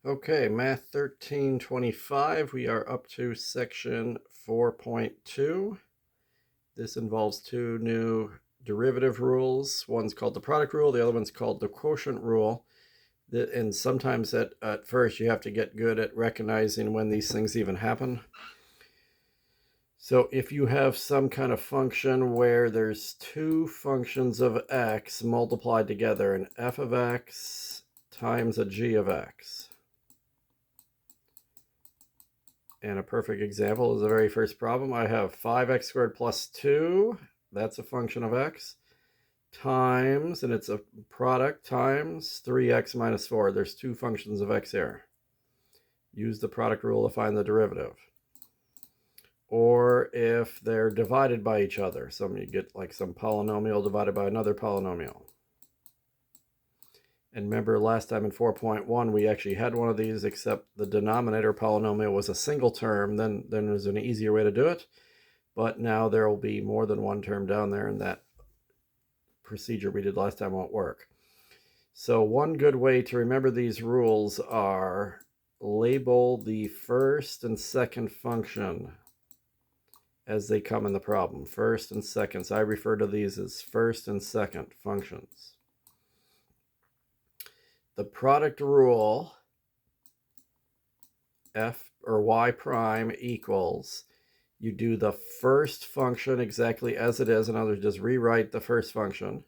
Okay, Math 1325, we are up to section 4.2. This involves two new derivative rules. One's called the product rule, the other one's called the quotient rule. And sometimes at first you have to get good at recognizing when these things even happen. So if you have some kind of function where there's two functions of x multiplied together, an f of x times a g of x. And a perfect example is the very first problem. I have 5x squared plus 2, that's a function of x, times, and it's a product, times 3x minus 4. There's two functions of x here. Use the product rule to find the derivative. Or if they're divided by each other, you get like some polynomial divided by another polynomial. And remember last time in 4.1 we actually had one of these, except the denominator polynomial was a single term. Then there's an easier way to do it. But now there will be more than one term down there, and that procedure we did last time won't work. So one good way to remember these rules are label the first and second function as they come in the problem. First and second. So I refer to these as first and second functions. The product rule, f or y prime equals, you do the first function exactly as it is. In other words, just rewrite the first function.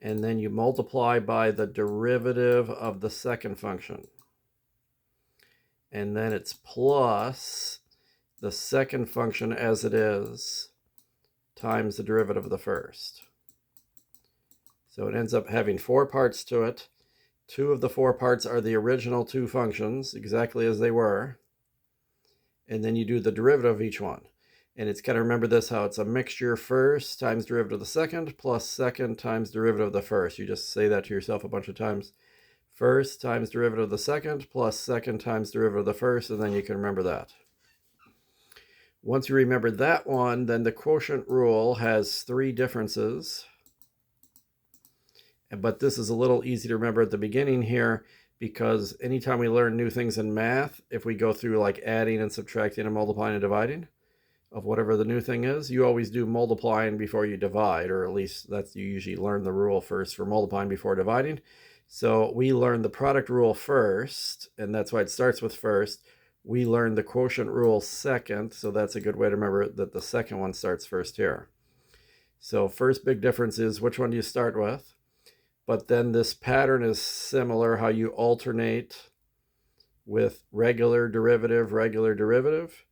And then you multiply by the derivative of the second function. And then it's plus the second function as it is times the derivative of the first. So it ends up having four parts to it. Two of the four parts are the original two functions, exactly as they were. And then you do the derivative of each one. And it's got to remember this, how it's a mixture first times derivative of the second plus second times derivative of the first. You just say that to yourself a bunch of times. First times derivative of the second plus second times derivative of the first, and then you can remember that. Once you remember that one, then the quotient rule has three differences. But this is a little easy to remember at the beginning here, because anytime we learn new things in math, if we go through like adding and subtracting and multiplying and dividing of whatever the new thing is, you always do multiplying before you divide, or at least that's, you usually learn the rule first for multiplying before dividing. So we learn the product rule first, and that's why it starts with first. We learn the quotient rule second, so that's a good way to remember that the second one starts first here. So first big difference is which one do you start with? But then this pattern is similar, how you alternate with regular derivative, regular derivative.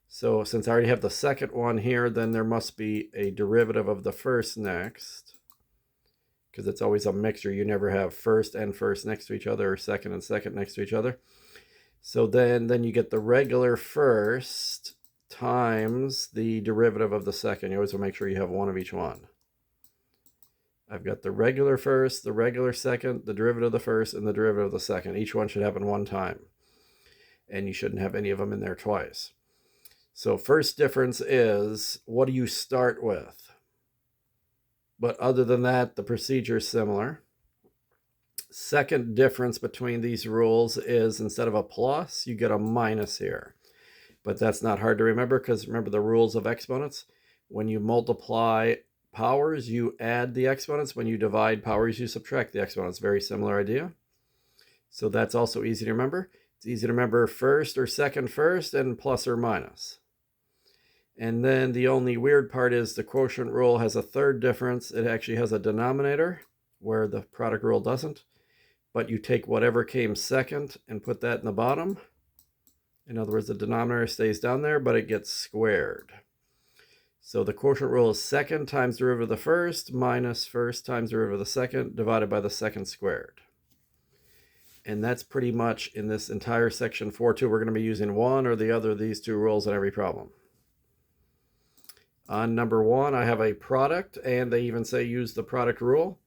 So since I already have the second one here, then there must be a derivative of the first next, because it's always a mixture. You never have first and first next to each other, or second and second next to each other. So then you get the regular first times the derivative of the second. You always want to make sure you have one of each one. I've got the regular first, the regular second, the derivative of the first, and the derivative of the second. Each one should happen one time. And you shouldn't have any of them in there twice. So first difference is, what do you start with? But other than that, the procedure is similar. Second difference between these rules is, instead of a plus, you get a minus here. But that's not hard to remember, because remember the rules of exponents. When you multiply powers, you add the exponents. When you divide powers, you subtract the exponents. Very similar idea. So that's also easy to remember. It's easy to remember first or second first, and plus or minus. And then the only weird part is the quotient rule has a third difference. It actually has a denominator where the product rule doesn't. But you take whatever came second and put that in the bottom. In other words, the denominator stays down there, but it gets squared. So the quotient rule is second times derivative of the first minus first times derivative of the second divided by the second squared. And that's pretty much in this entire section 4.2. We're going to be using one or the other of these two rules in every problem. On number 1, I have a product, and they even say use the product rule.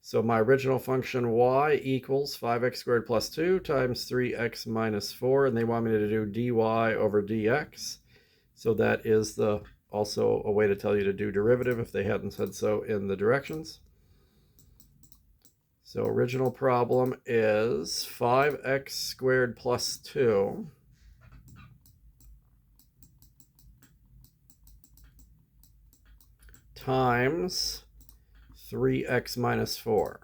So my original function y equals 5x squared plus 2 times 3x minus 4, and they want me to do dy over dx. So that is also a way to tell you to do derivative if they hadn't said so in the directions. So original problem is 5x squared plus 2 times 3x minus 4.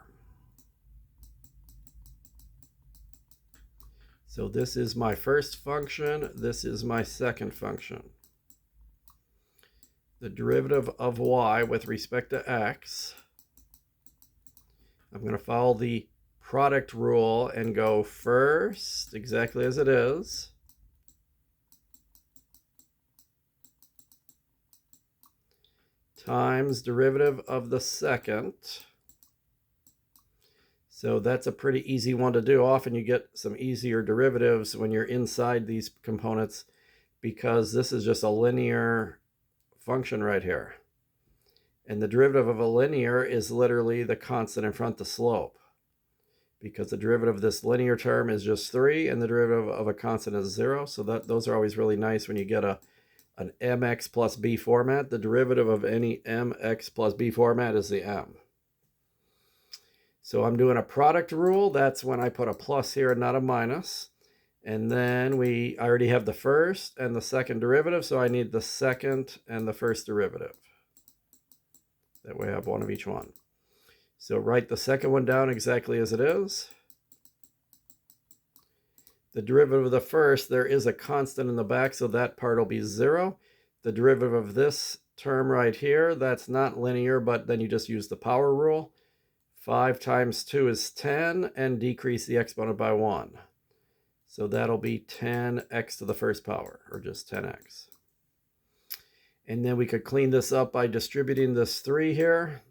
So this is my first function, this is my second function. The derivative of y with respect to x, I'm going to follow the product rule and go first, exactly as it is, times derivative of the second. So that's a pretty easy one to do. Often you get some easier derivatives when you're inside these components because this is just a linear function right here. And the derivative of a linear is literally the constant in front of the slope, because the derivative of this linear term is just 3 and the derivative of a constant is 0. So those are always really nice when you get an mx plus b format. The derivative of any mx plus b format is the m. So I'm doing a product rule. That's when I put a plus here and not a minus. And then I already have the first and the second derivative, so I need the second and the first derivative. That way I have one of each one. So write the second one down exactly as it is. The derivative of the first, there is a constant in the back, so that part will be 0. The derivative of this term right here, that's not linear, but then you just use the power rule. 5 times 2 is 10, and decrease the exponent by 1. So that'll be 10x to the first power, or just 10x. And then we could clean this up by distributing this 3 here.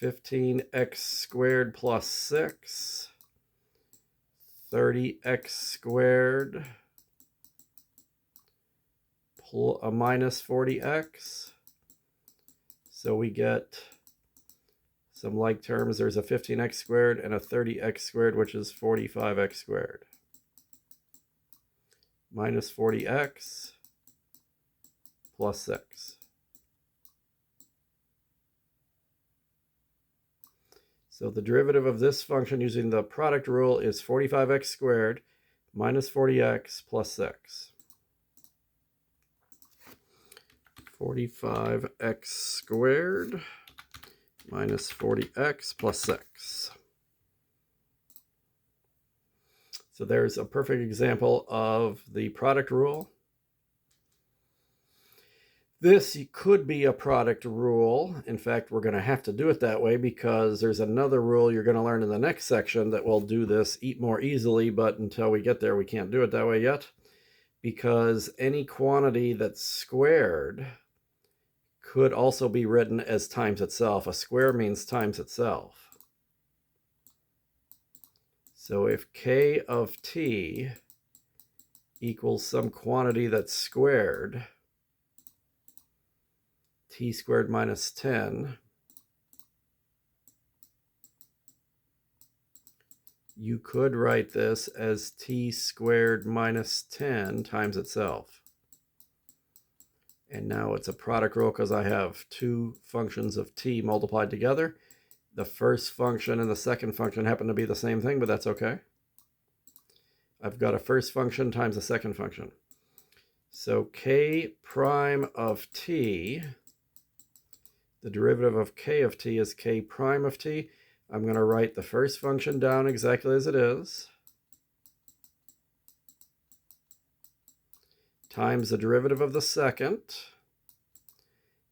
15x squared plus 6. 30x squared minus 40x. So we get some like terms. There's a 15x squared and a 30x squared, which is 45x squared. Minus 40x plus 6. So the derivative of this function using the product rule is 45x squared minus 40x plus 6. 45x squared minus 40x plus 6. So there's a perfect example of the product rule. This could be a product rule. In fact, we're going to have to do it that way because there's another rule you're going to learn in the next section that will do this more easily, but until we get there, we can't do it that way yet, because any quantity that's squared could also be written as times itself. A square means times itself. So if k of t equals some quantity that's squared, t squared minus 10, you could write this as t squared minus 10 times itself. And now it's a product rule because I have two functions of t multiplied together. The first function and the second function happen to be the same thing, but that's okay. I've got a first function times a second function. So k prime of t, the derivative of k of t is k prime of t. I'm going to write the first function down exactly as it is, times the derivative of the second.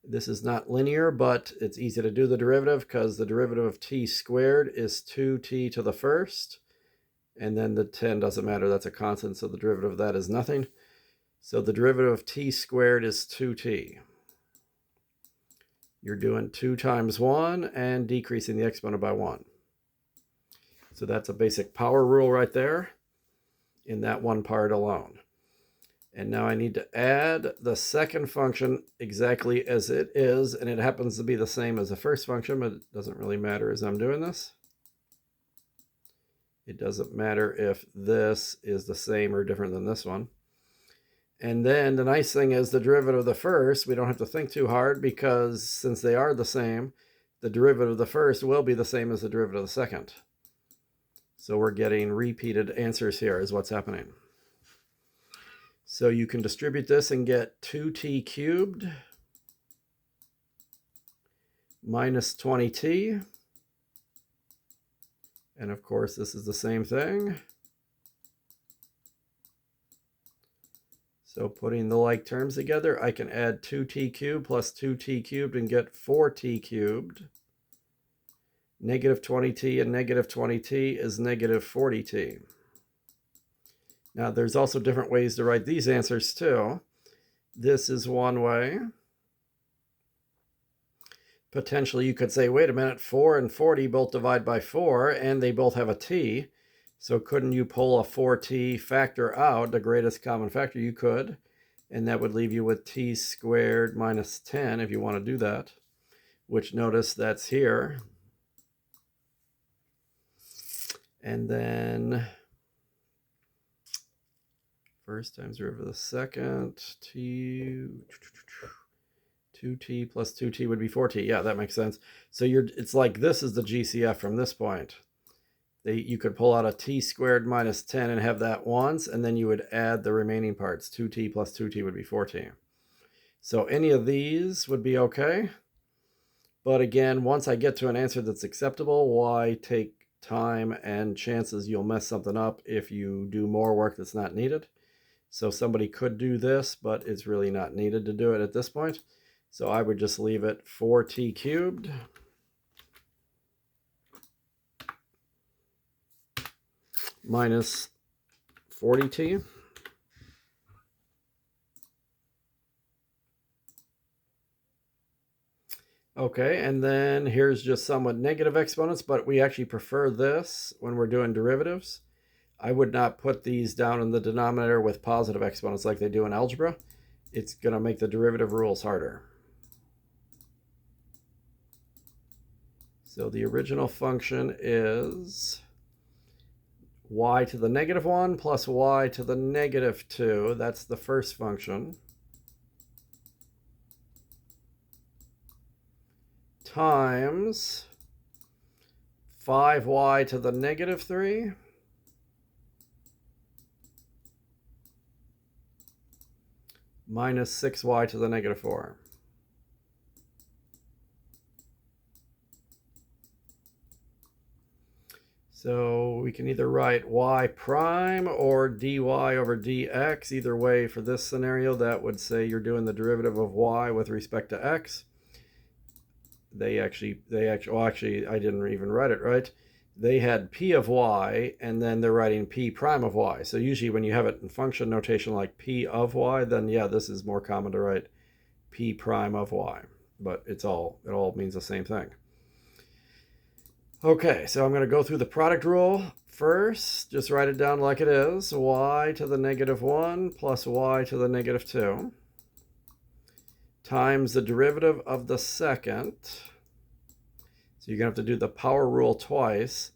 This is not linear, but it's easy to do the derivative because the derivative of t squared is 2t to the first, and then the 10 doesn't matter, that's a constant, so the derivative of that is nothing. So the derivative of t squared is 2t. You're doing 2 times 1 and decreasing the exponent by 1. So that's a basic power rule right there in that one part alone. And now I need to add the second function exactly as it is, and it happens to be the same as the first function, but it doesn't really matter as I'm doing this. It doesn't matter if this is the same or different than this one. And then the nice thing is the derivative of the first, we don't have to think too hard because since they are the same, the derivative of the first will be the same as the derivative of the second. So we're getting repeated answers here is what's happening. So you can distribute this and get 2t cubed minus 20t. And of course, this is the same thing. So putting the like terms together, I can add 2t cubed plus 2t cubed and get 4t cubed. Negative 20t and negative 20t is negative 40t. Now there's also different ways to write these answers too. This is one way. Potentially you could say, wait a minute, 4 and 40 both divide by 4 and they both have a t. So couldn't you pull a 4t factor out, the greatest common factor? You could, and that would leave you with t squared minus 10 if you want to do that, which notice that's here. And then first times derivative of the second, 2t plus 2t would be 4t. Yeah, that makes sense. So it's like this is the GCF from this point. You could pull out a t squared minus 10 and have that once, and then you would add the remaining parts. 2t plus 2t would be 4t. So any of these would be okay. But again, once I get to an answer that's acceptable, why take time and chances you'll mess something up if you do more work that's not needed? So somebody could do this, but it's really not needed to do it at this point. So I would just leave it 4t cubed minus 40t. Okay, and then here's just somewhat negative exponents, but we actually prefer this when we're doing derivatives. I would not put these down in the denominator with positive exponents like they do in algebra. It's going to make the derivative rules harder. So the original function is y to the negative 1 plus y to the negative 2. That's the first function. Times 5y to the negative 3 minus 6y to the negative 4. So we can either write y prime or dy over dx. Either way, for this scenario, that would say you're doing the derivative of y with respect to x. Well, actually, I didn't even write it right. They had p of y, and then they're writing p prime of y. So usually when you have it in function notation like p of y, then yeah, this is more common to write p prime of y. But it all means the same thing. Okay, so I'm going to go through the product rule first. Just write it down like it is. Y to the negative 1 plus y to the negative 2 times the derivative of the second. So you're going to have to do the power rule twice.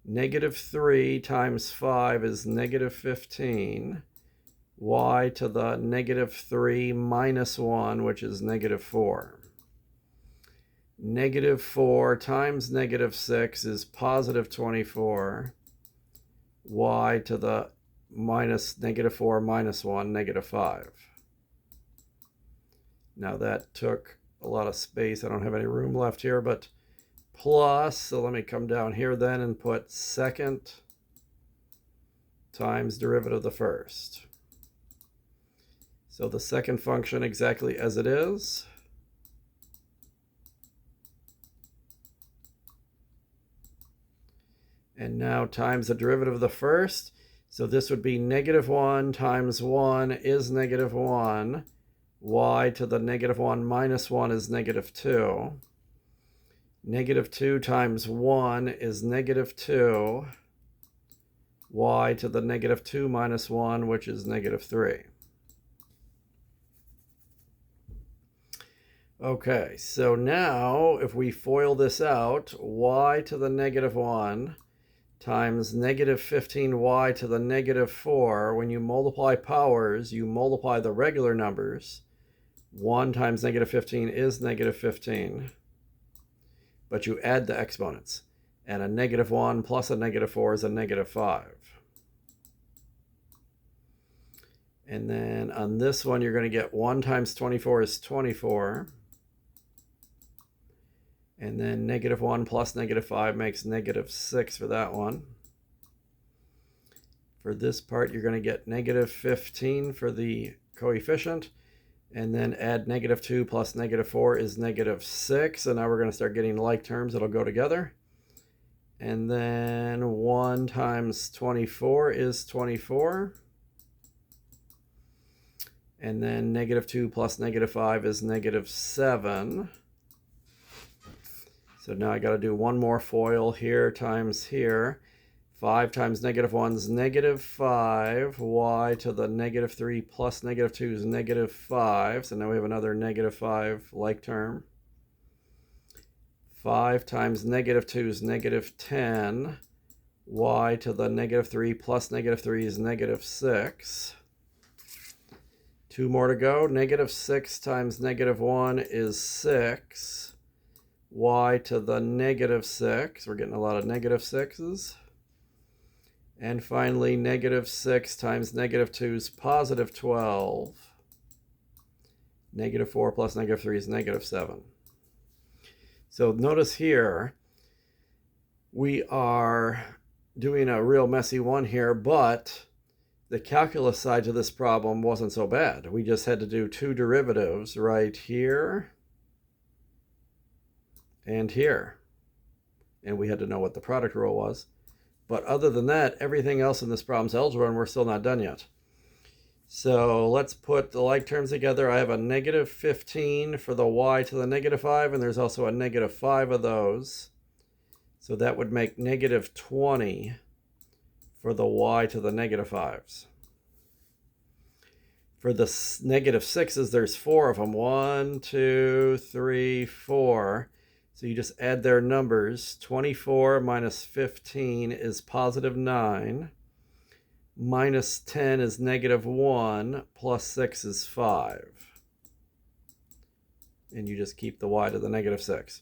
Negative 3 times 5 is negative 15. Y to the negative 3 minus 1, which is negative 4. Negative 4 times negative 6 is positive 24. Y to the minus negative 4 minus 1, negative 5. Now that took a lot of space. I don't have any room left here, but plus, so let me come down here then and put second times derivative of the first. So the second function exactly as it is. And now times the derivative of the first. So this would be negative 1 times 1 is negative 1. Y to the negative 1 minus 1 is negative 2. Negative 2 times 1 is negative 2. Y to the negative 2 minus 1, which is negative 3. Okay, so now if we FOIL this out, y to the negative 1 times negative 15y to the negative 4. When you multiply powers, you multiply the regular numbers. 1 times negative 15 is negative 15. but you add the exponents. And a -1 plus a -4 is a -5. And then on this one, you're going to get 1 times 24 is 24. And then -1 plus -5 makes -6 for that one. For this part, you're going to get -15 for the coefficient. And then add -2 plus -4 is -6. And now we're going to start getting like terms that'll go together. And then 1 times 24 is 24. And then -2 plus -5 is -7. So now I got to do one more FOIL here times here. 5 times -1 is -5. Y to the -3 plus -2 is -5. So now we have another -5 like term. 5 times -2 is -10. Y to the -3 plus -3 is -6. 2 more to go. -6 times -1 is 6. Y to the -6. We're getting a lot of -6s. And finally, -6 times -2 is +12. -4 plus -3 is -7. So notice here, we are doing a real messy one here, but the calculus side to this problem wasn't so bad. We just had to do 2 derivatives right here and here. And we had to know what the product rule was. But other than that, everything else in this problem's algebra, and we're still not done yet. So let's put the like terms together. I have a -15 for the y to the -5, and there's also a -5 of those. So that would make -20 for the y to the -5s. For the -6s, there's 4 of them. 1, 2, 3, 4. So you just add their numbers. 24 minus 15 is +9. Minus 10 is -1. Plus 6 is 5. And you just keep the y to the -6.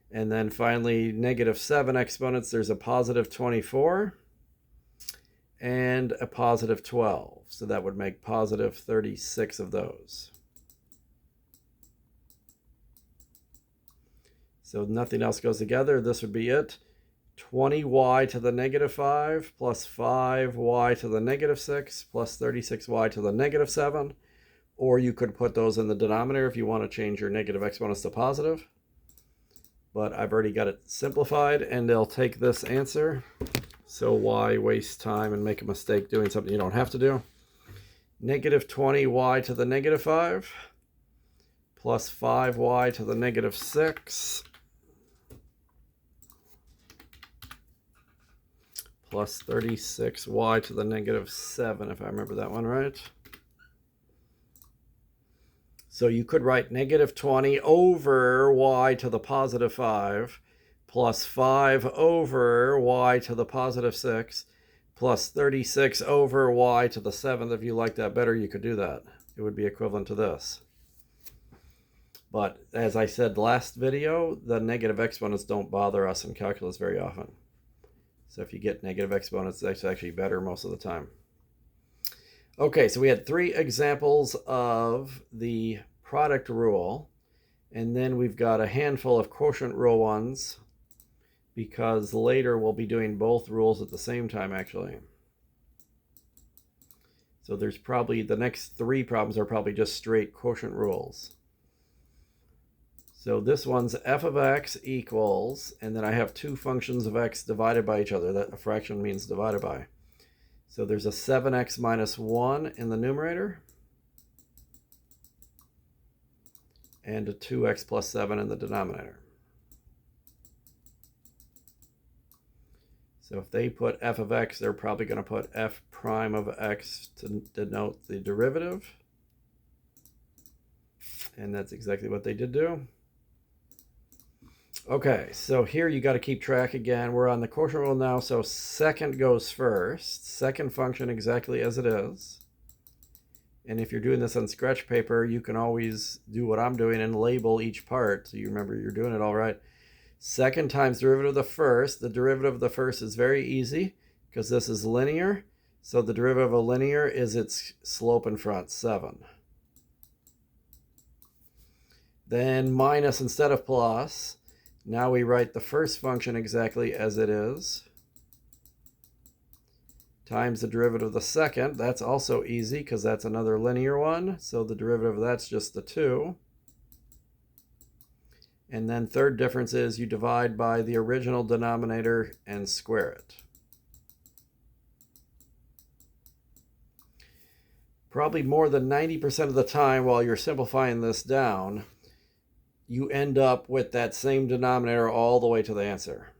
And then finally, -7 exponents, there's a +24 and a +12. So that would make +36 of those. So nothing else goes together. This would be it. 20y to the -5 plus 5y to the -6 plus 36y to the -7. Or you could put those in the denominator if you want to change your negative exponents to positive. But I've already got it simplified, and they'll take this answer. So why waste time and make a mistake doing something you don't have to do? -20y to the -5 plus 5y to the -6 plus 36y to the -7, if I remember that one right. So you could write -20 over y to the +5 plus 5 over y to the +6 plus 36 over y to the 7th. If you like that better, you could do that. It would be equivalent to this. But as I said last video, the negative exponents don't bother us in calculus very often. So if you get negative exponents, that's actually better most of the time. Okay, so we had 3 examples of the product rule, and then we've got a handful of quotient rule ones, because later we'll be doing both rules at the same time, actually. So there's probably, the next 3 problems are probably just straight quotient rules. So this one's f of x equals, and then I have 2 functions of x divided by each other. That a fraction means divided by. So there's a 7x minus 1 in the numerator, and a 2x plus 7 in the denominator. So if they put f of x, they're probably going to put f prime of x to denote the derivative. And that's exactly what they did do. Okay, so here you got to keep track again. We're on the quotient rule now, so second goes first. Second function exactly as it is. And if you're doing this on scratch paper, you can always do what I'm doing and label each part, so you remember you're doing it all right. Second times derivative of the first. The derivative of the first is very easy because this is linear. So the derivative of a linear is its slope in front, 7. Then minus instead of plus. Now we write the first function exactly as it is. Times the derivative of the second. That's also easy because that's another linear one. So the derivative of that's just the 2. And then third difference is you divide by the original denominator and square it. Probably more than 90% of the time while you're simplifying this down, you end up with that same denominator all the way to the answer.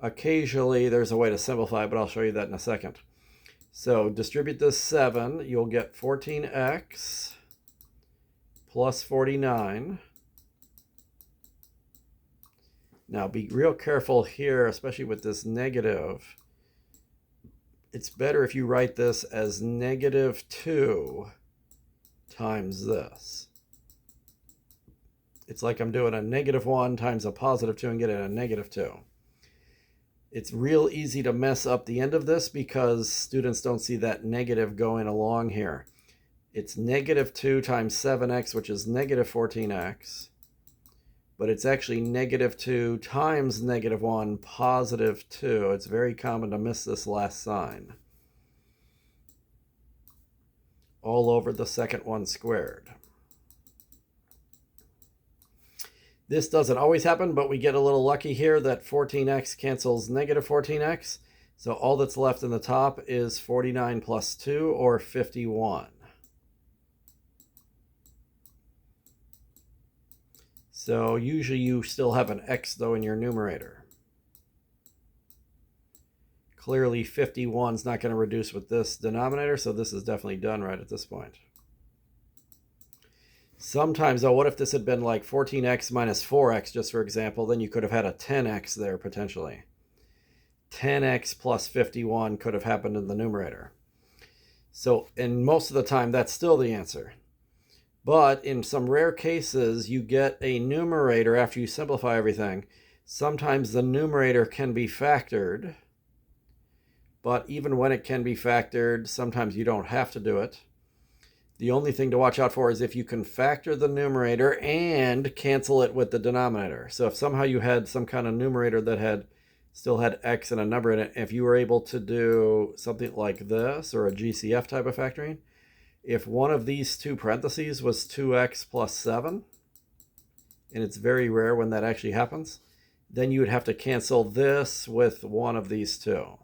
Occasionally there's a way to simplify, but I'll show you that in a second. So distribute this 7, you'll get 14x plus 49. Now be real careful here, especially with this negative. It's better if you write this as negative 2 times this. It's like I'm doing a negative 1 times a positive 2 and getting a negative 2. It's real easy to mess up the end of this because students don't see that negative going along here. It's negative 2 times 7x, which is negative 14x. But it's actually negative 2 times negative 1, positive 2. It's very common to miss this last sign. All over the second one squared. This doesn't always happen, but we get a little lucky here that 14x cancels negative 14x. So all that's left in the top is 49 plus 2, or 51. So usually you still have an x, though, in your numerator. Clearly 51 is not going to reduce with this denominator, so this is definitely done right at this point. Sometimes, though, what if this had been like 14x minus 4x, just for example, then you could have had a 10x there potentially. 10x plus 51 could have happened in the numerator. So, and most of the time, that's still the answer. But in some rare cases, you get a numerator after you simplify everything. Sometimes the numerator can be factored. But even when it can be factored, sometimes you don't have to do it. The only thing to watch out for is if you can factor the numerator and cancel it with the denominator. So if somehow you had some kind of numerator that still had x and a number in it, if you were able to do something like this or a GCF type of factoring, if one of these two parentheses was 2x plus 7, and it's very rare when that actually happens, then you would have to cancel this with one of these two.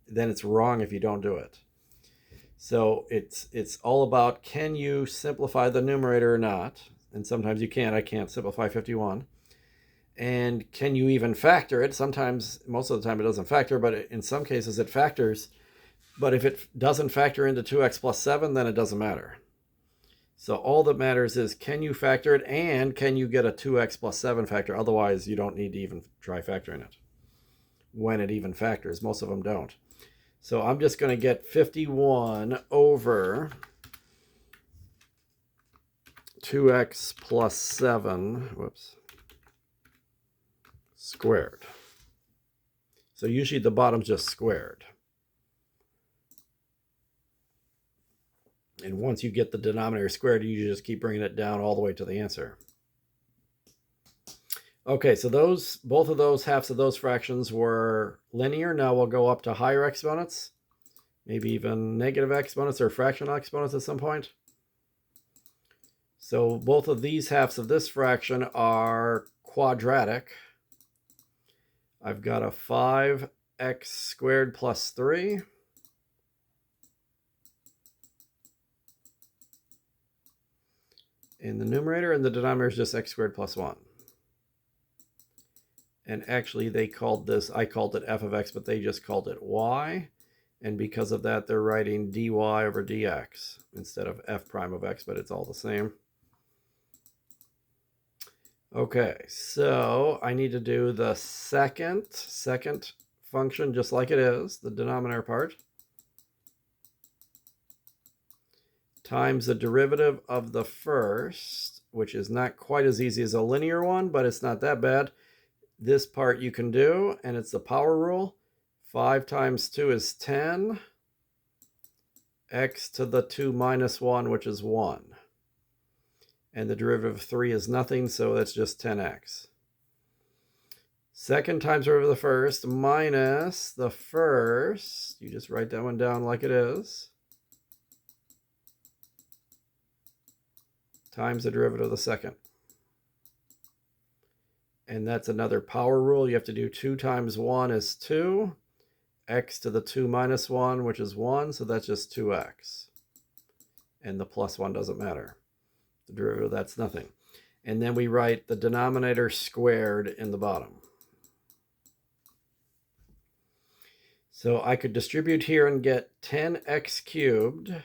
Then it's wrong if you don't do it. So it's all about, can you simplify the numerator or not? And sometimes you can't. I can't simplify 51. And can you even factor it? Sometimes, most of the time it doesn't factor, but in some cases it factors. But if it doesn't factor into 2x plus 7, then it doesn't matter. So all that matters is, can you factor it, and can you get a 2x plus 7 factor? Otherwise, you don't need to even try factoring it when it even factors. Most of them don't. So I'm just going to get 51 over 2x plus 7, squared. So usually the bottom's just squared. And once you get the denominator squared, you just keep bringing it down all the way to the answer. Okay, so both of those halves of those fractions were linear. Now we'll go up to higher exponents, maybe even negative exponents or fractional exponents at some point. So both of these halves of this fraction are quadratic. I've got a 5x squared plus 3. In the numerator, and the denominator is just x squared plus 1. And actually they called this, I called it f of x, but they just called it y. And because of that, they're writing dy over dx instead of f prime of x, but it's all the same. Okay, so I need to do the second function just like it is, the denominator part, times the derivative of the first, which is not quite as easy as a linear one, but it's not that bad. This part you can do, and it's the power rule. 5 times 2 is 10. X to the 2 minus 1, which is 1. And the derivative of 3 is nothing, so that's just 10x. Second times derivative of the first minus the first. You just write that one down like it is. Times the derivative of the second. And that's another power rule. You have to do 2 times 1 is 2. X to the 2 minus 1, which is 1, so that's just 2x. And the plus 1 doesn't matter. The derivative, that's nothing. And then we write the denominator squared in the bottom. So I could distribute here and get 10x cubed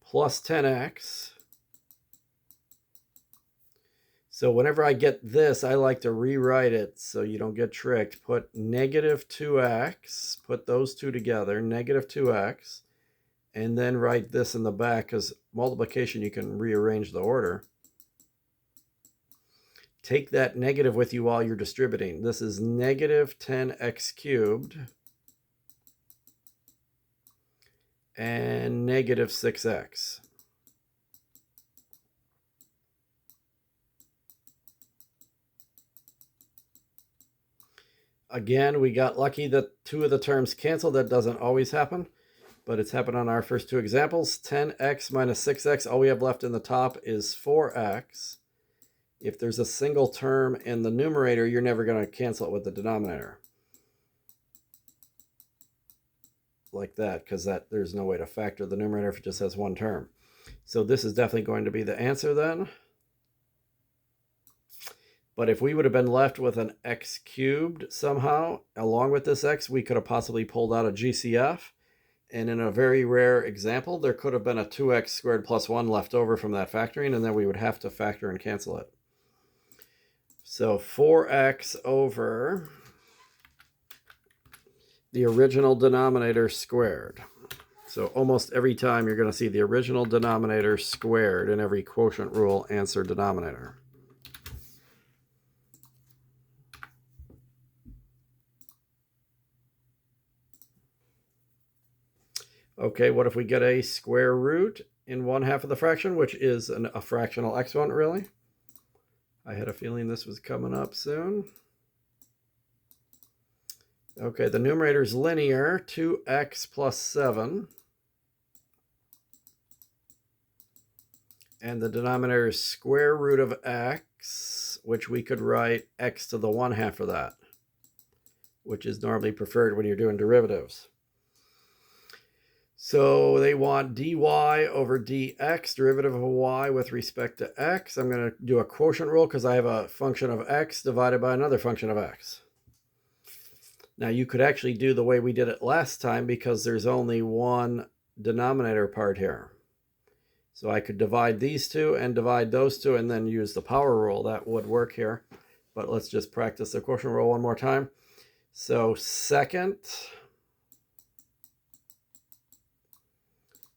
plus 10x. So whenever I get this, I like to rewrite it so you don't get tricked. Put negative 2x, put those two together, negative 2x, and then write this in the back, because multiplication, you can rearrange the order. Take that negative with you while you're distributing. This is negative 10x cubed and negative 6x. Again, we got lucky that 2 of the terms canceled. That doesn't always happen, but it's happened on our first 2 examples. 10x minus 6x, all we have left in the top is 4x. If there's a single term in the numerator, you're never going to cancel it with the denominator. Like that, because there's no way to factor the numerator if it just has one term. So this is definitely going to be the answer then. But if we would have been left with an x cubed somehow, along with this x, we could have possibly pulled out a GCF. And in a very rare example, there could have been a 2x squared plus 1 left over from that factoring, and then we would have to factor and cancel it. So 4x over the original denominator squared. So almost every time you're going to see the original denominator squared in every quotient rule answer denominator. Okay, what if we get a square root in 1/2 of the fraction, which is a fractional exponent, really? I had a feeling this was coming up soon. Okay, the numerator is linear, 2x plus 7. And the denominator is square root of x, which we could write x to the 1/2 of that, which is normally preferred when you're doing derivatives. So they want dy over dx, derivative of y with respect to x. I'm going to do a quotient rule because I have a function of x divided by another function of x. Now you could actually do the way we did it last time because there's only one denominator part here. So I could divide these two and divide those two and then use the power rule. That would work here. But let's just practice the quotient rule one more time. So second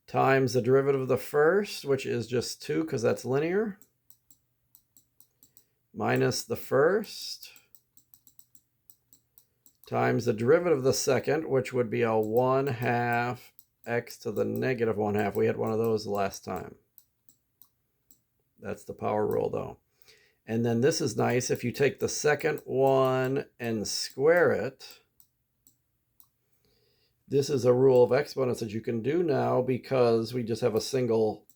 times the derivative of the first, which is just 2 because that's linear, minus the first, times the derivative of the second, which would be a 1/2 x to the negative 1/2. We had one of those last time. That's the power rule, though. And then this is nice. If you take the second one and square it, this is a rule of exponents that you can do now because we just have a single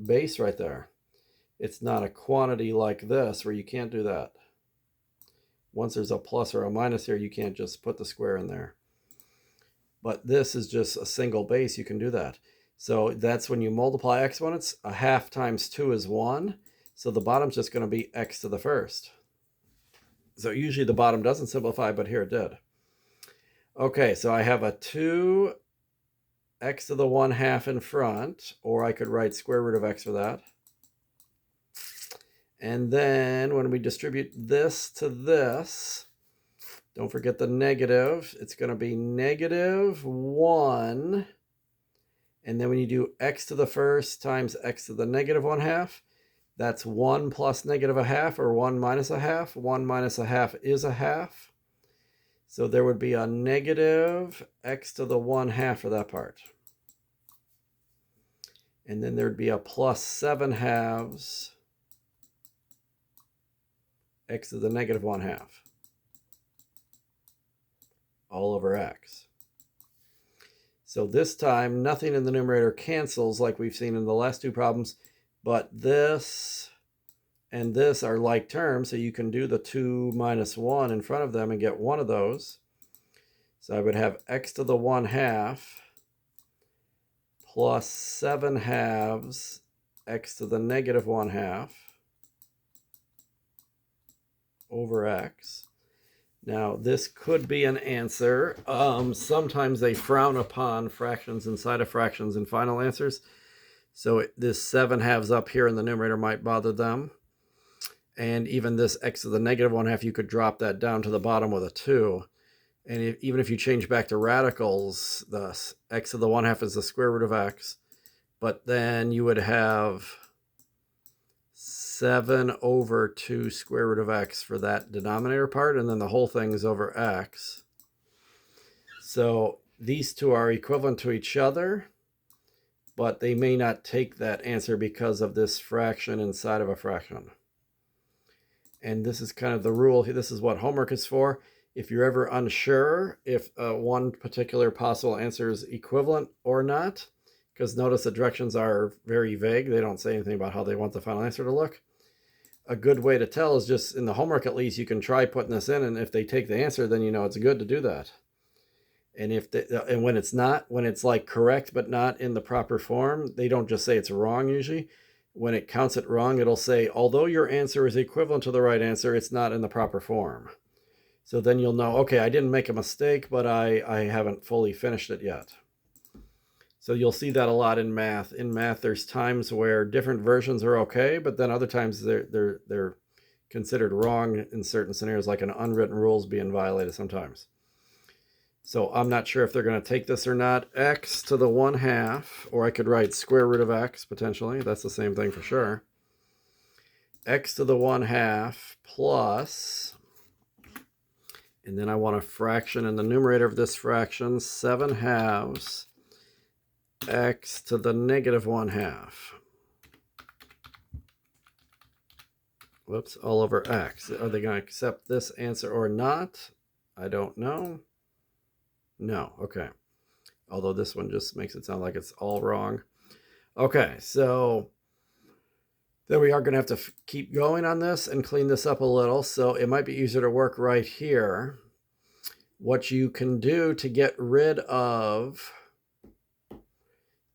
base right there. It's not a quantity like this where you can't do that. Once there's a plus or a minus here, you can't just put the square in there. But this is just a single base. You can do that. So that's when you multiply exponents. 1/2 times 2 is 1. So the bottom's just going to be x to the first. So usually the bottom doesn't simplify, but here it did. Okay, so I have a 2 x to the 1/2 in front, or I could write square root of x for that. And then when we distribute this to this, don't forget the negative. It's going to be negative 1. And then when you do x to the first times x to the negative 1/2, That's 1 plus negative a half, or 1 minus a half. 1 minus a half is a half. So there would be a negative x to the 1/2 for that part. And then there'd be a plus 7/2 x to the negative 1/2 all over x. So this time, nothing in the numerator cancels like we've seen in the last two problems, but this and this are like terms, so you can do the 2 minus 1 in front of them and get one of those. So I would have x to the 1/2 plus 7/2 x to the negative 1/2 over x. Now, this could be an answer. Sometimes they frown upon fractions inside of fractions in final answers. So this 7/2 up here in the numerator might bother them. And even this x to the negative 1/2, you could drop that down to the bottom with a 2. And even if you change back to radicals, the x to the 1/2 is the square root of x. But then you would have 7 over 2 square root of x for that denominator part, and then the whole thing is over x. So these two are equivalent to each other, but they may not take that answer because of this fraction inside of a fraction. And this is kind of the rule. This is what homework is for. If you're ever unsure if one particular possible answer is equivalent or not, because notice the directions are very vague. They don't say anything about how they want the final answer to look. A good way to tell is just in the homework, at least, you can try putting this in, and if they take the answer, then you know it's good to do that. And when it's like correct but not in the proper form, they don't just say it's wrong usually. When it counts it wrong, it'll say, although your answer is equivalent to the right answer, it's not in the proper form. So then you'll know, okay, I didn't make a mistake, but I haven't fully finished it yet. So you'll see that a lot in math. In math, there's times where different versions are okay, but then other times they're considered wrong in certain scenarios, like an unwritten rules being violated sometimes. So I'm not sure if they're going to take this or not. X to the 1/2, or I could write square root of x potentially. That's the same thing for sure. X to the 1/2 plus, and then I want a fraction in the numerator of this fraction, 7/2 x to the negative 1/2. Whoops, all over x. Are they going to accept this answer or not? I don't know. No, okay. Although this one just makes it sound like it's all wrong. Okay, so then we are going to have to keep going on this and clean this up a little. So it might be easier to work right here. What you can do to get rid of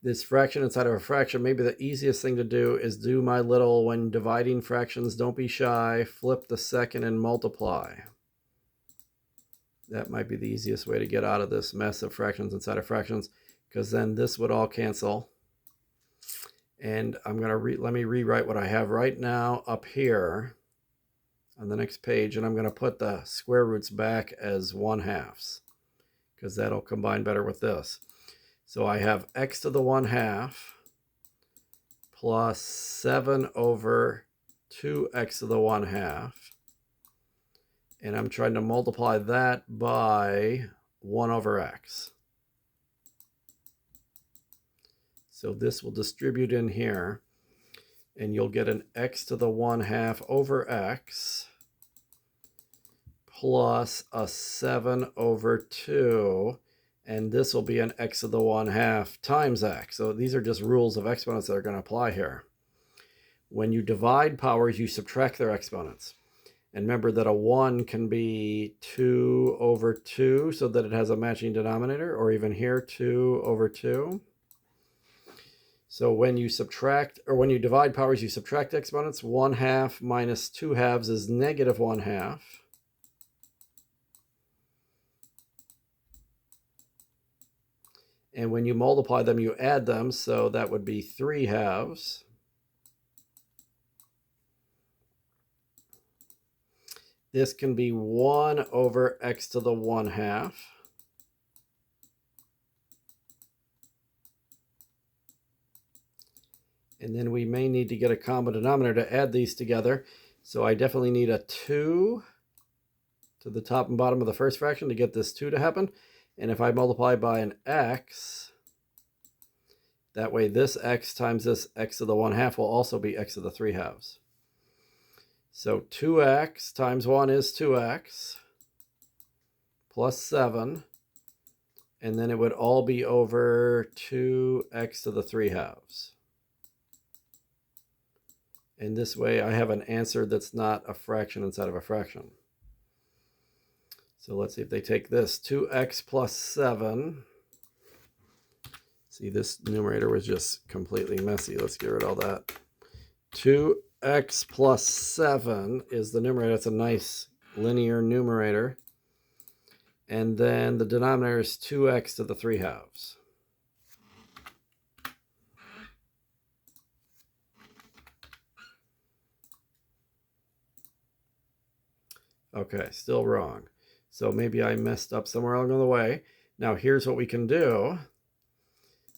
this fraction inside of a fraction, maybe the easiest thing to do is do my little, when dividing fractions, don't be shy, flip the second and multiply. That might be the easiest way to get out of this mess of fractions inside of fractions, because then this would all cancel. And I'm going to let me rewrite what I have right now up here on the next page, and I'm going to put the square roots back as 1/2, because that'll combine better with this. So I have x to the 1/2 plus 7 over 2x to the 1/2. And I'm trying to multiply that by 1 over x. So this will distribute in here, and you'll get an x to the 1/2 over x plus a 7 over 2. And this will be an x to the 1/2 times x. So these are just rules of exponents that are going to apply here. When you divide powers, you subtract their exponents. And remember that a 1 can be 2 over 2 so that it has a matching denominator, or even here 2 over 2. So when you subtract, or when you divide powers, you subtract exponents. 1/2 minus 2/2 is negative 1/2. And when you multiply them, you add them, so that would be 3/2. This can be 1 over x to the 1/2. And then we may need to get a common denominator to add these together. So I definitely need a 2 to the top and bottom of the first fraction to get this 2 to happen. And if I multiply by an x, that way this x times this x to the 1/2 will also be x to the 3/2. So 2x times 1 is 2x plus 7. And then it would all be over 2x to the 3/2. And this way I have an answer that's not a fraction inside of a fraction. So let's see if they take this 2x plus 7. See, this numerator was just completely messy. Let's get rid of all that. 2x plus 7 is the numerator. That's a nice linear numerator. And then the denominator is 2x to the 3/2. Okay, still wrong. So maybe I messed up somewhere along the way. Now here's what we can do.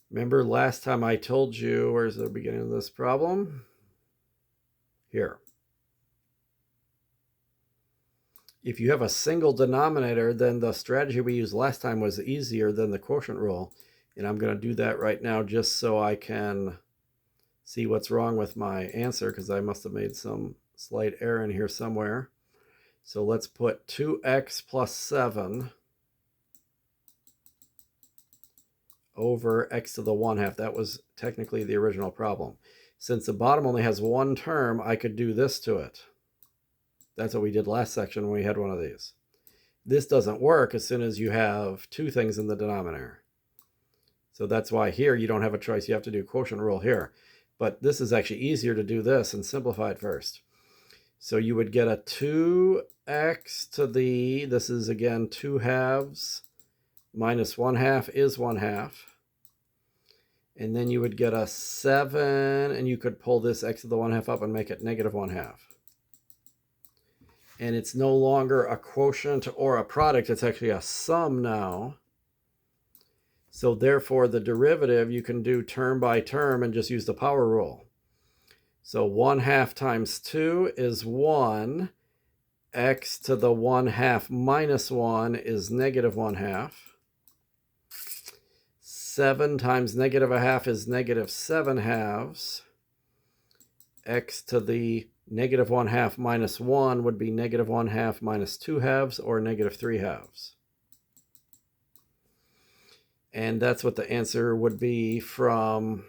Remember last time I told you, where's the beginning of this problem? Here. If you have a single denominator, then the strategy we used last time was easier than the quotient rule. And I'm going to do that right now just so I can see what's wrong with my answer, because I must have made some slight error in here somewhere. So let's put 2x plus 7 over x to the 1/2. That was technically the original problem. Since the bottom only has one term, I could do this to it. That's what we did last section when we had one of these. This doesn't work as soon as you have two things in the denominator. So that's why here you don't have a choice. You have to do quotient rule here. But this is actually easier to do this and simplify it first. So you would get a 2x to the, this is again 2/2 minus 1/2 is 1/2. And then you would get a 7, and you could pull this x to the 1/2 up and make it negative 1/2. And it's no longer a quotient or a product, it's actually a sum now. So therefore the derivative you can do term by term and just use the power rule. So 1/2 times 2 is 1. X to the 1/2 minus 1 is negative 1/2. 7 times negative 1/2 is negative 7/2. X to the negative 1/2 minus 1 would be negative 1/2 minus 2/2 or negative 3/2. And that's what the answer would be from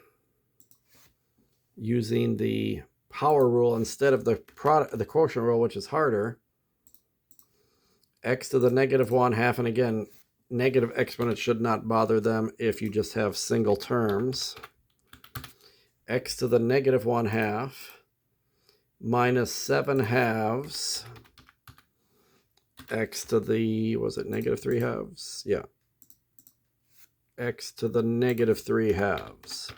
using the power rule instead of the quotient rule, which is harder. X to the negative 1/2, and again, negative exponents should not bother them if you just have single terms. X to the negative 1/2 minus 7/2 x to the, was it negative 3/2? Yeah. X to the negative 3/2.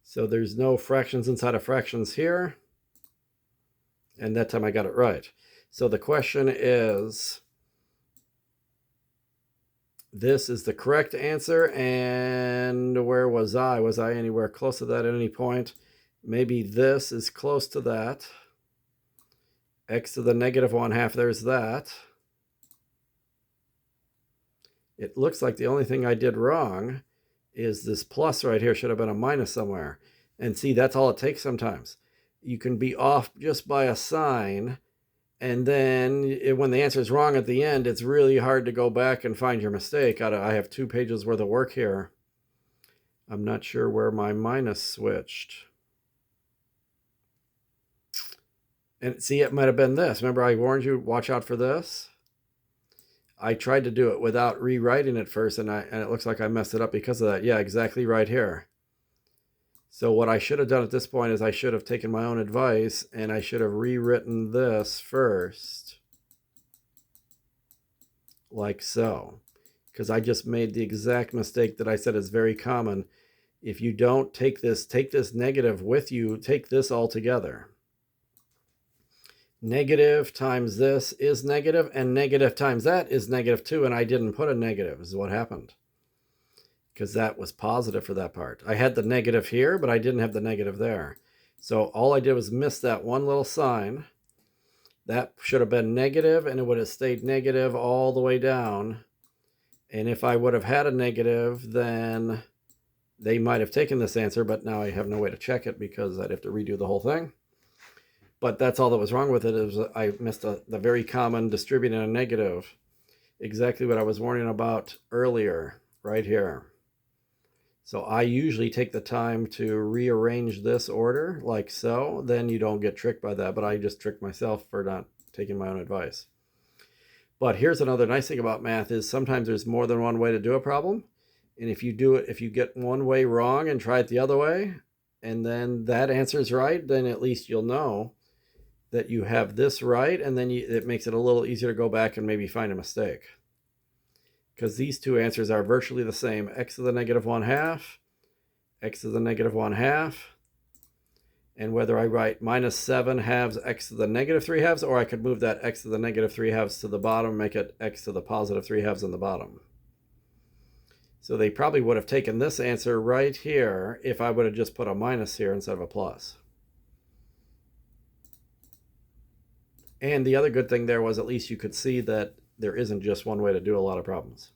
So there's no fractions inside of fractions here. And that time I got it right. So the question is, this is the correct answer. And where was I? Was I anywhere close to that at any point? Maybe this is close to that. X to the negative 1/2, there's that. It looks like the only thing I did wrong is this plus right here should have been a minus somewhere. And see, that's all it takes sometimes. You can be off just by a sign, and then when the answer is wrong at the end, it's really hard to go back and find your mistake. I have 2 pages worth of work here. I'm not sure where my minus switched. And see, it might have been this. Remember I warned you, watch out for this? I tried to do it without rewriting it first, and it looks like I messed it up because of that. Yeah, exactly right here. So what I should have done at this point is I should have taken my own advice, and I should have rewritten this first. Like so. Because I just made the exact mistake that I said is very common. If you don't take this negative with you, take this all together. Negative times this is negative, and negative times that is negative 2, and I didn't put a negative, is what happened. because that was positive for that part. I had the negative here, but I didn't have the negative there. So all I did was miss that one little sign. That should have been negative, and it would have stayed negative all the way down. And if I would have had a negative, then they might have taken this answer, but now I have no way to check it because I'd have to redo the whole thing. But that's all that was wrong with it, is I missed the very common distributing a negative. Exactly what I was warning about earlier, right here. So I usually take the time to rearrange this order like so. Then you don't get tricked by that, but I just tricked myself for not taking my own advice. But here's another nice thing about math is sometimes there's more than one way to do a problem. And if you get one way wrong and try it the other way, and then that answer is right, then at least you'll know that you have this right, and then it makes it a little easier to go back and maybe find a mistake. Because these two answers are virtually the same. X to the negative 1/2, x to the negative 1/2. And whether I write minus 7/2 x to the negative 3/2, or I could move that x to the negative 3/2 to the bottom, make it x to the positive 3/2 in the bottom. So they probably would have taken this answer right here if I would have just put a minus here instead of a plus. And the other good thing there was at least you could see that there isn't just one way to do a lot of problems.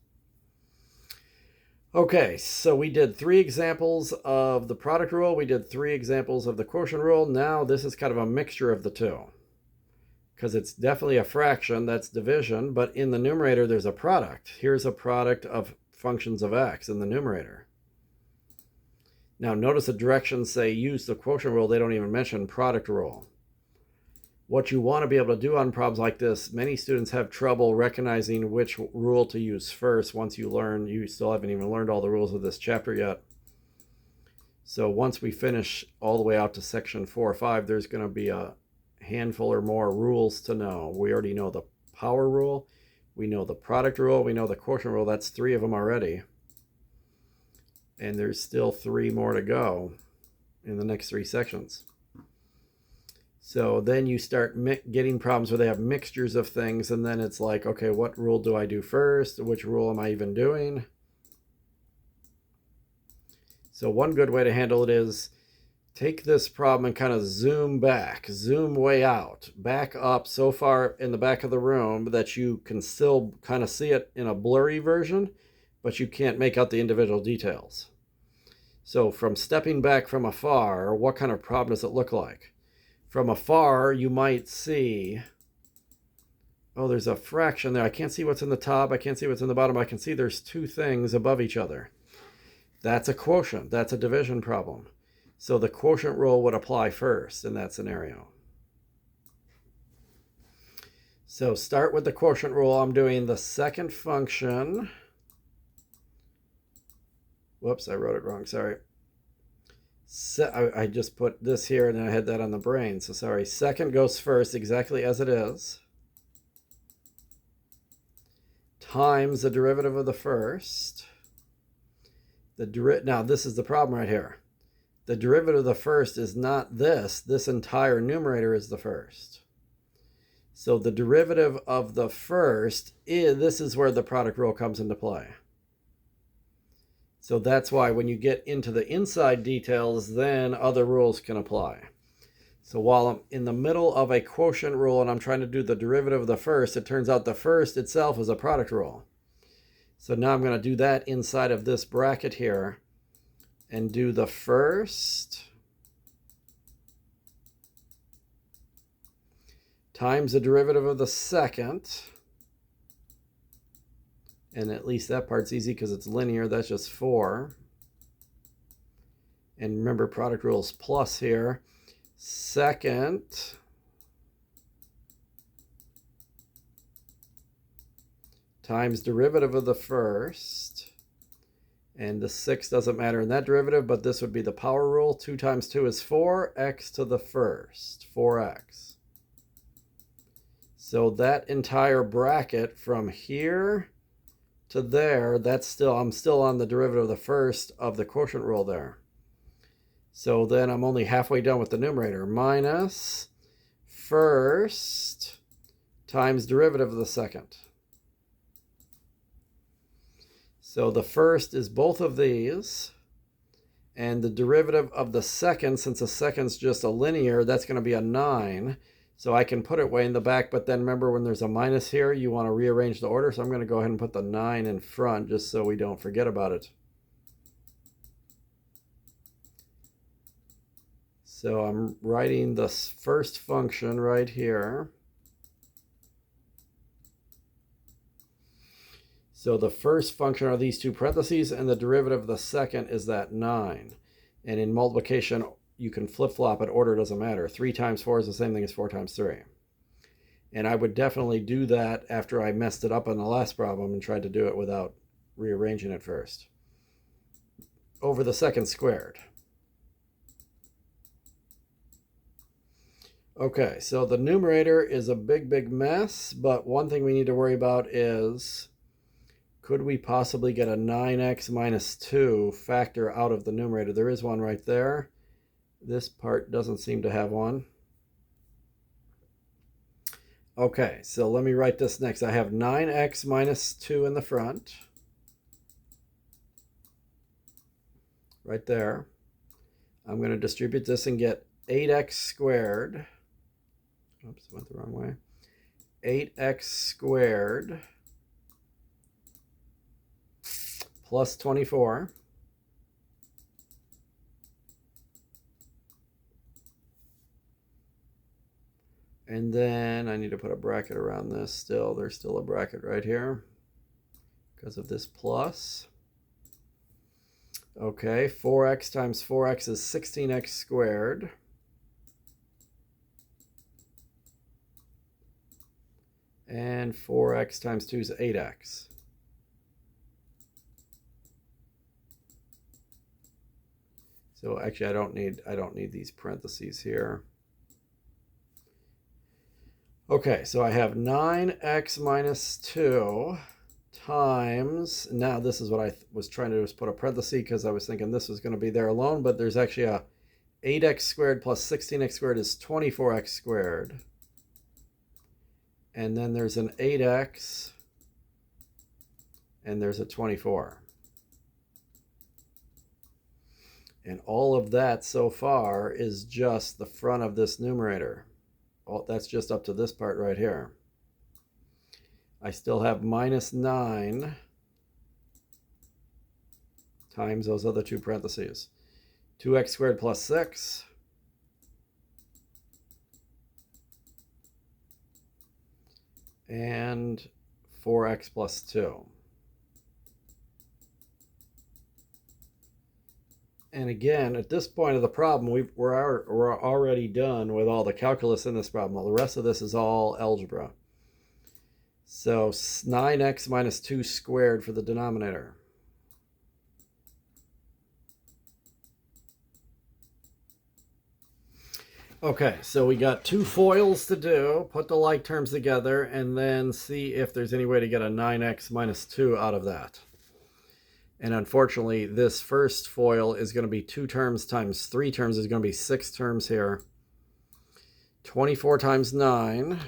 Okay, so we did 3 examples of the product rule. We did 3 examples of the quotient rule. Now this is kind of a mixture of the two, because it's definitely a fraction, that's division, but in the numerator there's a product. Here's a product of functions of x in the numerator. Now notice the directions say use the quotient rule. They don't even mention product rule. What you want to be able to do on problems like this, many students have trouble recognizing which rule to use first once you learn. You still haven't even learned all the rules of this chapter yet. So once we finish all the way out to section 4 or 5, there's going to be a handful or more rules to know. We already know the power rule. We know the product rule. We know the quotient rule. That's 3 of them already. And there's still 3 more to go in the next 3 sections. So then you start getting problems where they have mixtures of things, and then it's like, okay, what rule do I do first? Which rule am I even doing? So one good way to handle it is take this problem and kind of zoom back, zoom way out, back up so far in the back of the room that you can still kind of see it in a blurry version, but you can't make out the individual details. So from stepping back from afar, what kind of problem does it look like? From afar, you might see, oh, there's a fraction there. I can't see what's in the top. I can't see what's in the bottom. I can see there's 2 things above each other. That's a quotient. That's a division problem. So the quotient rule would apply first in that scenario. So start with the quotient rule. I'm doing the second function. Whoops, I wrote it wrong. Sorry. So I just put this here and then I had that on the brain. So sorry. Second goes first exactly as it is. Times the derivative of the first. Now this is the problem right here. The derivative of the first is not this. This entire numerator is the first. So the derivative of the first this is where the product rule comes into play. So that's why when you get into the inside details, then other rules can apply. So while I'm in the middle of a quotient rule and I'm trying to do the derivative of the first, it turns out the first itself is a product rule. So now I'm going to do that inside of this bracket here and do the first times the derivative of the second. And at least that part's easy because it's linear. That's just 4. And remember, product rule is plus here. Second times derivative of the first. And the 6 doesn't matter in that derivative, but this would be the power rule. 2 times 2 is 4. X to the first. 4x. So that entire bracket from here to there, I'm still on the derivative of the first of the quotient rule there. So then I'm only halfway done with the numerator. Minus first times derivative of the second. So the first is both of these. And the derivative of the second, since the second's just a linear, that's going to be a 9. So I can put it way in the back, but then remember when there's a minus here, you want to rearrange the order. So I'm going to go ahead and put the 9 in front just so we don't forget about it. So I'm writing the first function right here. So the first function are these two parentheses, and the derivative of the second is that 9. And in multiplication, you can flip-flop it. Order doesn't matter. 3 times 4 is the same thing as 4 times 3. And I would definitely do that after I messed it up on the last problem and tried to do it without rearranging it first. Over the second squared. Okay, so the numerator is a big mess, but one thing we need to worry about is, could we possibly get a 9x minus 2 factor out of the numerator? There is one right there. This part doesn't seem to have one. Okay, so let me write this next. I have 9x minus 2 in the front. Right there. I'm going to distribute this and get 8x squared. Oops, went the wrong way. 8x squared plus 24. And then I need to put a bracket around this still. There's still a bracket right here because of this plus. Okay, 4x times 4x is 16x squared. And 4x times 2 is 8x. So actually I don't need these parentheses here. Okay, so I have 9x minus 2 times, now this is what I was trying to do, is put a parenthesis because I was thinking this was going to be there alone, but there's actually a 8x squared plus 16x squared is 24x squared. And then there's an 8x, and there's a 24. And all of that so far is just the front of this numerator. Oh, that's just up to this part right here. I still have minus 9 times those other two parentheses. 2x squared plus 6. And 4x plus 2. And again, at this point of the problem, we're already done with all the calculus in this problem. The rest of this is all algebra. So 9x minus 2 squared for the denominator. Okay, so we got two FOILs to do. Put the like terms together and then see if there's any way to get a 9x minus 2 out of that. And unfortunately, this first FOIL is going to be 2 terms times 3 terms is going to be 6 terms here. 24 times 9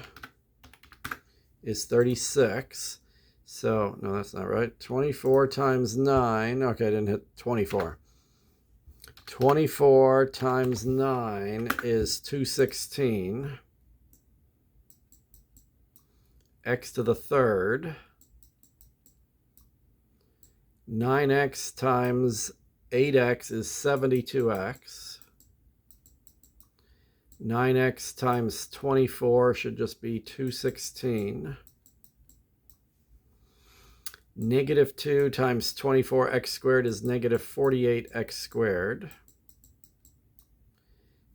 is 36. So, no, that's not right. 24 times 9. Okay, I didn't hit 24. 24 times 9 is 216. X to the third. 9x times 8x is 72x. 9x times 24 should just be 216. Negative 2 times 24x squared is negative 48x squared.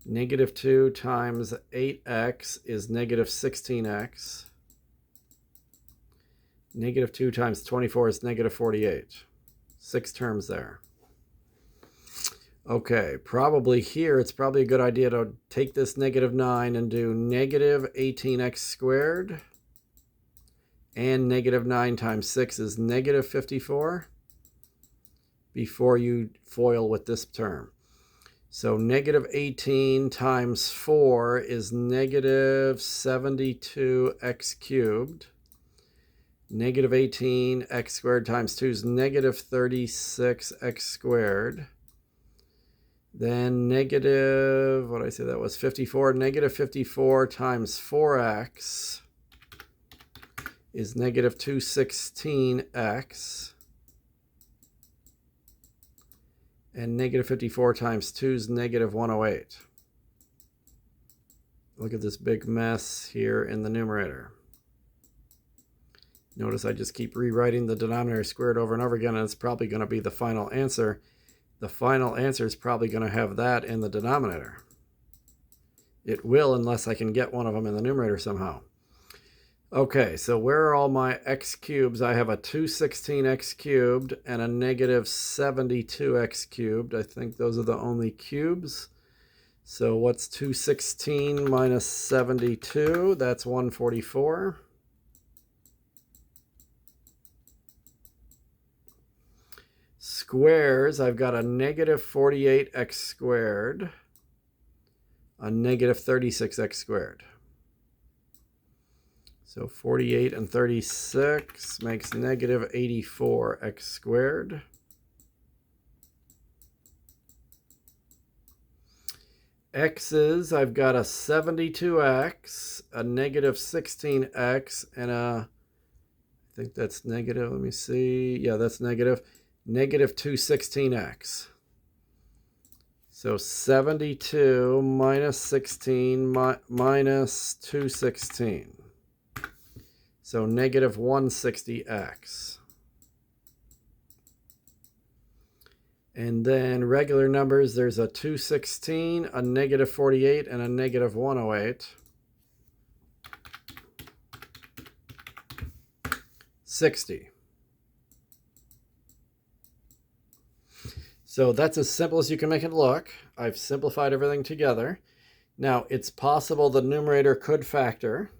Negative 2 times 8x is negative 16x. Negative 2 times 24 is negative 48. 6 terms there. Okay, probably here it's probably a good idea to take this negative 9 and do negative 18x squared. And negative 9 times 6 is negative 54 before you FOIL with this term. So negative 18 times 4 is negative 72x cubed. Negative 18 x squared times 2 is negative 36 x squared. Then negative, what did I say that was, 54. Negative 54 times 4x is negative 216x. And negative 54 times 2 is negative 108. Look at this big mess here in the numerator. Notice I just keep rewriting the denominator squared over and over again, and it's probably going to be the final answer. The final answer is probably going to have that in the denominator. It will, unless I can get one of them in the numerator somehow. Okay, so where are all my x cubes? I have a 216x cubed and a negative 72x cubed. I think those are the only cubes. So what's 216 minus 72? That's 144. Squares, I've got a negative 48x squared, a negative 36x squared. So 48 and 36 makes negative 84x squared. X's, I've got a 72x, a negative 16x, and a, I think that's negative, let me see. Yeah, that's negative 216x. So 72 minus 16 minus 216. So negative 160x. And then regular numbers, there's a 216, a negative 48, and a negative 108. 60. So that's as simple as you can make it look. I've simplified everything together. Now, it's possible the numerator could factor.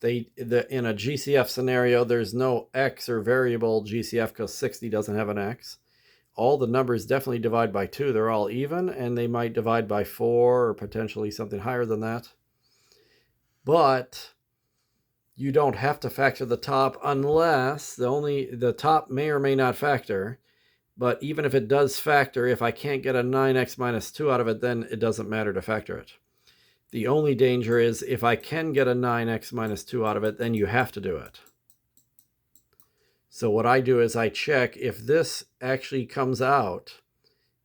In a GCF scenario, there's no x or variable GCF because 60 doesn't have an x. All the numbers definitely divide by 2. They're all even, and they might divide by 4 or potentially something higher than that. But you don't have to factor the top unless the top may or may not factor. But even if it does factor, if I can't get a 9x minus 2 out of it, then it doesn't matter to factor it. The only danger is if I can get a 9x minus 2 out of it, then you have to do it. So what I do is I check if this actually comes out,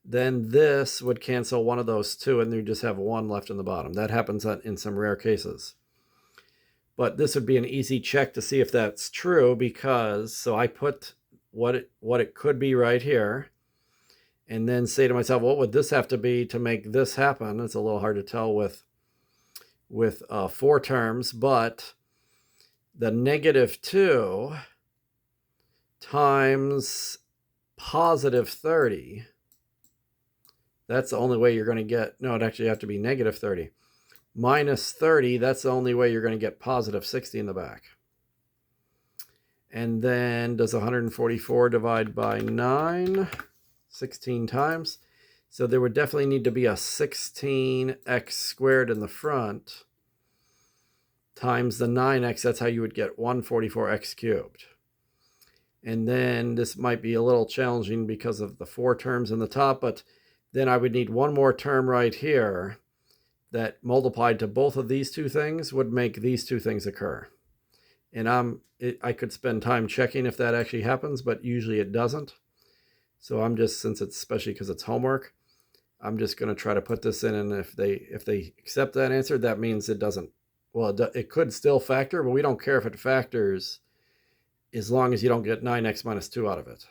then this would cancel one of those two, and you just have one left in the bottom. That happens in some rare cases. But this would be an easy check to see if that's true, because, so I put what it could be right here, and then say to myself, what would this have to be to make this happen? It's a little hard to tell with 4 terms, but the negative 2 times positive 30, that's the only way you're going to get, no, it actually have to be negative 30. Minus 30, that's the only way you're going to get positive 60 in the back. And then does 144 divide by 9? 16 times. So there would definitely need to be a 16x squared in the front times the 9x. That's how you would get 144x cubed. And then this might be a little challenging because of the 4 terms in the top, but then I would need one more term right here that multiplied to both of these two things would make these two things occur. And I could spend time checking if that actually happens, but usually it doesn't. So I'm just, since it's, especially because it's homework, I'm just going to try to put this in, and if they accept that answer, that means it doesn't, well, it could still factor, but we don't care if it factors as long as you don't get 9x minus 2 out of it.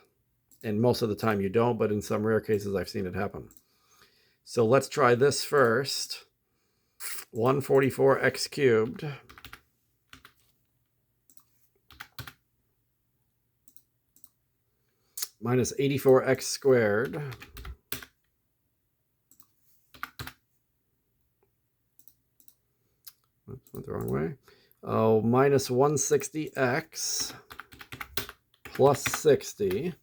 And most of the time you don't, but in some rare cases I've seen it happen. So let's try this first. 144x cubed minus 84x squared went the wrong way. Oh, minus 160x plus 60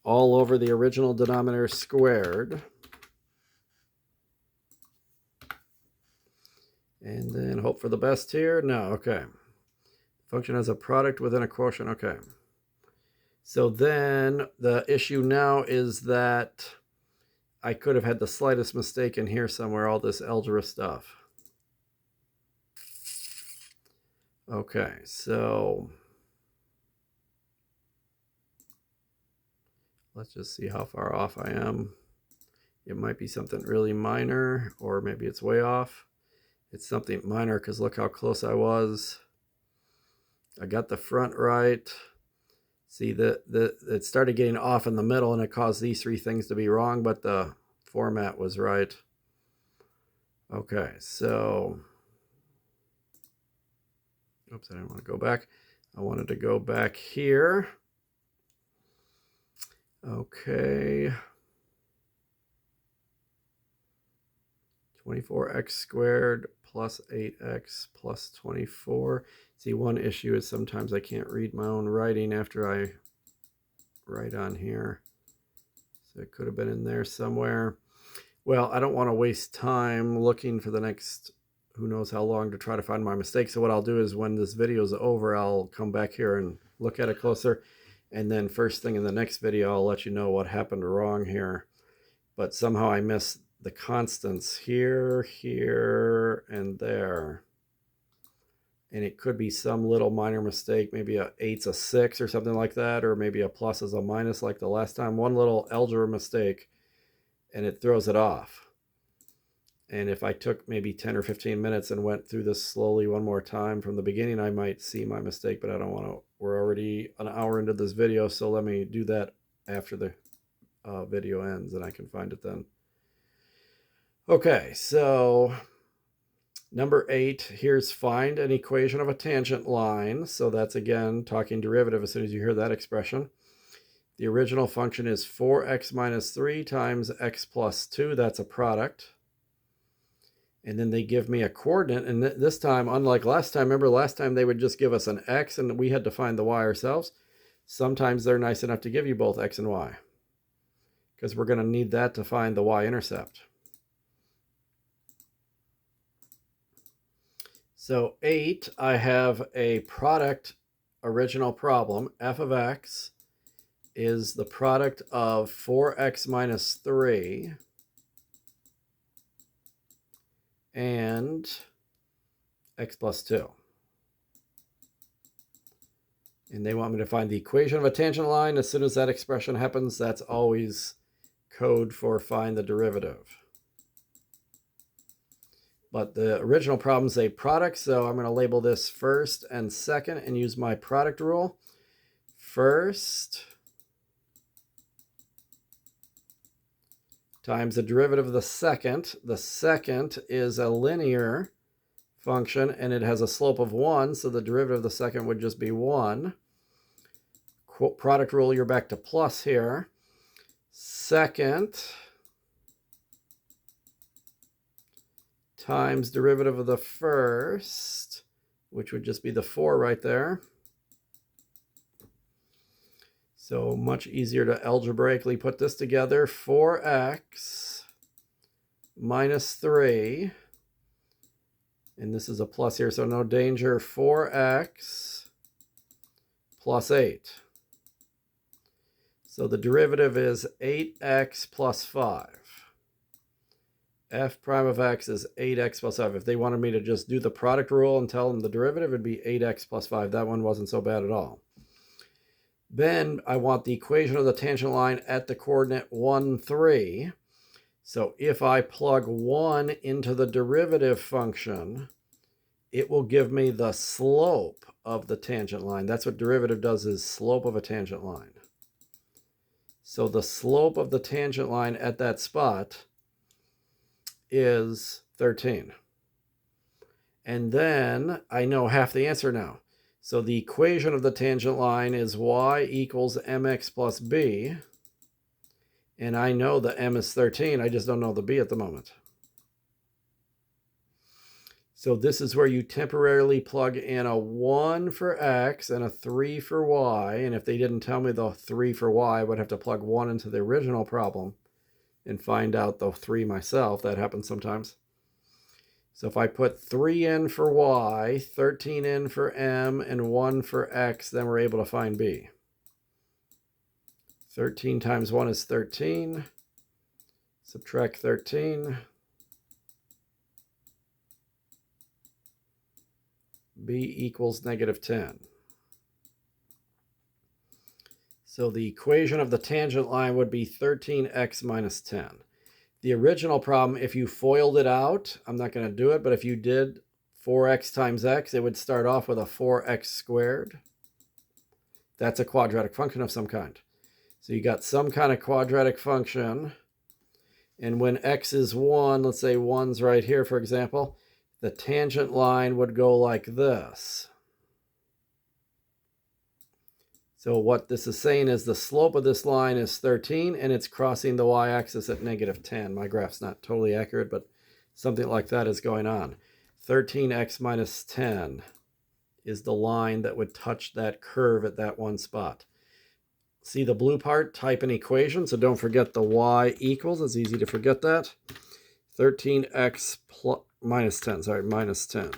all over the original denominator squared. And then hope for the best here. No, okay. Function has a product within a quotient. Okay. So then the issue now is that I could have had the slightest mistake in here somewhere, all this algebra stuff. Okay, so let's just see how far off I am. It might be something really minor, or maybe it's way off. It's something minor because look how close I was. I got the front right. See, it started getting off in the middle and it caused these three things to be wrong, but the format was right. Okay, so, oops, I didn't want to go back. I wanted to go back here. Okay. 24x squared plus 8x plus 24. See, one issue is sometimes I can't read my own writing after I write on here. So it could have been in there somewhere. Well, I don't want to waste time looking for the next who knows how long to try to find my mistake. So what I'll do is when this video is over, I'll come back here and look at it closer. And then first thing in the next video, I'll let you know what happened wrong here. But somehow I missed the constants here, here, and there. And it could be some little minor mistake, maybe a 8's a 6 or something like that, or maybe a plus is a minus like the last time. One little algebra mistake, and it throws it off. And if I took maybe 10 or 15 minutes and went through this slowly one more time from the beginning, I might see my mistake, but I don't want to. We're already an hour into this video, so let me do that after the video ends, and I can find it then. Okay, so number 8, here's find an equation of a tangent line. So that's, again, talking derivative as soon as you hear that expression. The original function is 4x minus 3 times x plus 2. That's a product. And then they give me a coordinate. And this time, unlike last time, remember last time they would just give us an x and we had to find the y ourselves. Sometimes they're nice enough to give you both x and y, because we're going to need that to find the y-intercept. So 8, I have a product original problem. F of x is the product of 4x minus 3 and x plus 2. And they want me to find the equation of a tangent line. As soon as that expression happens, that's always code for find the derivative. But the original problem is a product, so I'm going to label this first and second and use my product rule. First times the derivative of the second. The second is a linear function, and it has a slope of 1, so the derivative of the second would just be 1. Product rule, you're back to plus here. Second times derivative of the first, which would just be the 4 right there. So much easier to algebraically put this together. 4x minus 3, and this is a plus here, so no danger. 4x plus 8. So the derivative is 8x plus 5. F prime of x is 8x plus 5. If they wanted me to just do the product rule and tell them the derivative, it'd be 8x plus 5. That one wasn't so bad at all. Then I want the equation of the tangent line at the coordinate 1, 3. So if I plug 1 into the derivative function, it will give me the slope of the tangent line. That's what derivative does, is slope of a tangent line. So the slope of the tangent line at that spot is 13. And then I know half the answer now. So the equation of the tangent line is y equals mx plus b. And I know the m is 13. I just don't know the b at the moment. So this is where you temporarily plug in a 1 for x and a 3 for y. And if they didn't tell me the 3 for y, I would have to plug 1 into the original problem and find out the 3 myself. That happens sometimes. So if I put 3 in for y, 13 in for m, and 1 for x, then we're able to find b. 13 times 1 is 13. Subtract 13. B equals negative 10. So the equation of the tangent line would be 13x minus 10. The original problem, if you FOILed it out, I'm not going to do it, but if you did 4x times x, it would start off with a 4x squared. That's a quadratic function of some kind. So you got some kind of quadratic function. And when x is 1, let's say 1's right here, for example, the tangent line would go like this. So what this is saying is the slope of this line is 13, and it's crossing the y-axis at negative 10. My graph's not totally accurate, but something like that is going on. 13x minus 10 is the line that would touch that curve at that one spot. See the blue part? Type an equation, so don't forget the y equals. It's easy to forget that. 13x minus 10.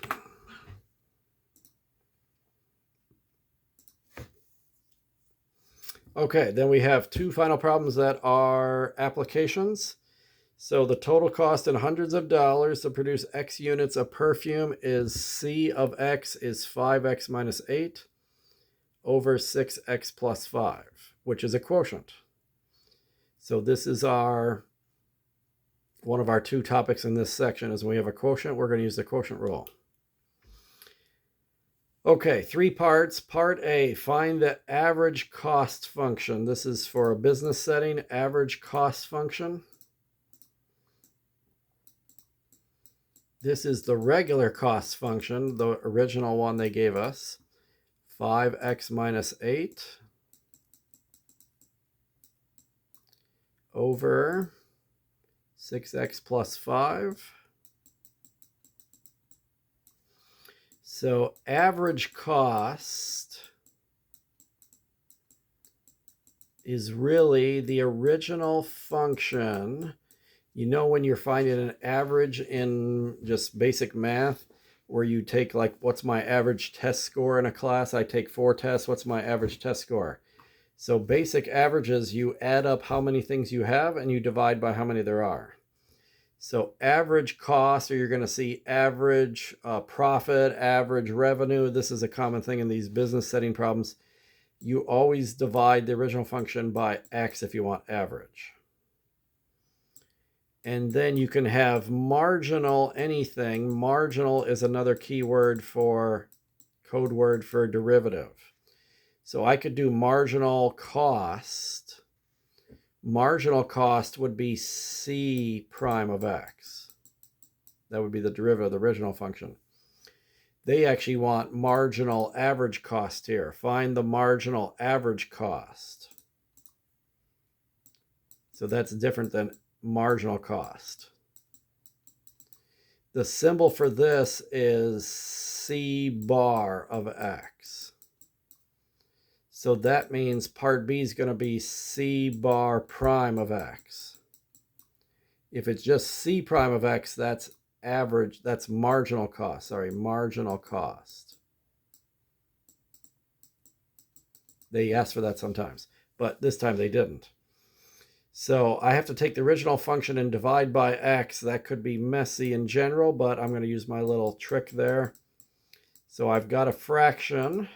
Okay, then we have two final problems that are applications. So the total cost in hundreds of dollars to produce X units of perfume is C of X is 5X minus 8 over 6X plus 5, which is a quotient. So this is one of our two topics in this section is when we have a quotient, we're going to use the quotient rule. Okay, 3 parts. Part A, find the average cost function. This is for a business setting, average cost function. This is the regular cost function, the original one they gave us. 5x minus 8 over 6x plus 5. So average cost is really the original function. You know when you're finding an average in just basic math, where you take like, what's my average test score in a class? I take 4 tests. What's my average test score? So basic averages, you add up how many things you have and you divide by how many there are. So average cost, or you're going to see average profit, average revenue. This is a common thing in these business setting problems. You always divide the original function by x if you want average. And then you can have marginal anything. Marginal is another keyword for, code word for derivative. So I could do marginal cost. Marginal cost would be C prime of x. That would be the derivative of the original function. They actually want marginal average cost here. Find the marginal average cost. So that's different than marginal cost. The symbol for this is C bar of x. So that means part B is going to be C bar prime of x. If it's just C prime of x, that's average, that's marginal cost. Sorry, marginal cost. They ask for that sometimes, but this time they didn't. So I have to take the original function and divide by x. That could be messy in general, but I'm going to use my little trick there. So I've got a fraction,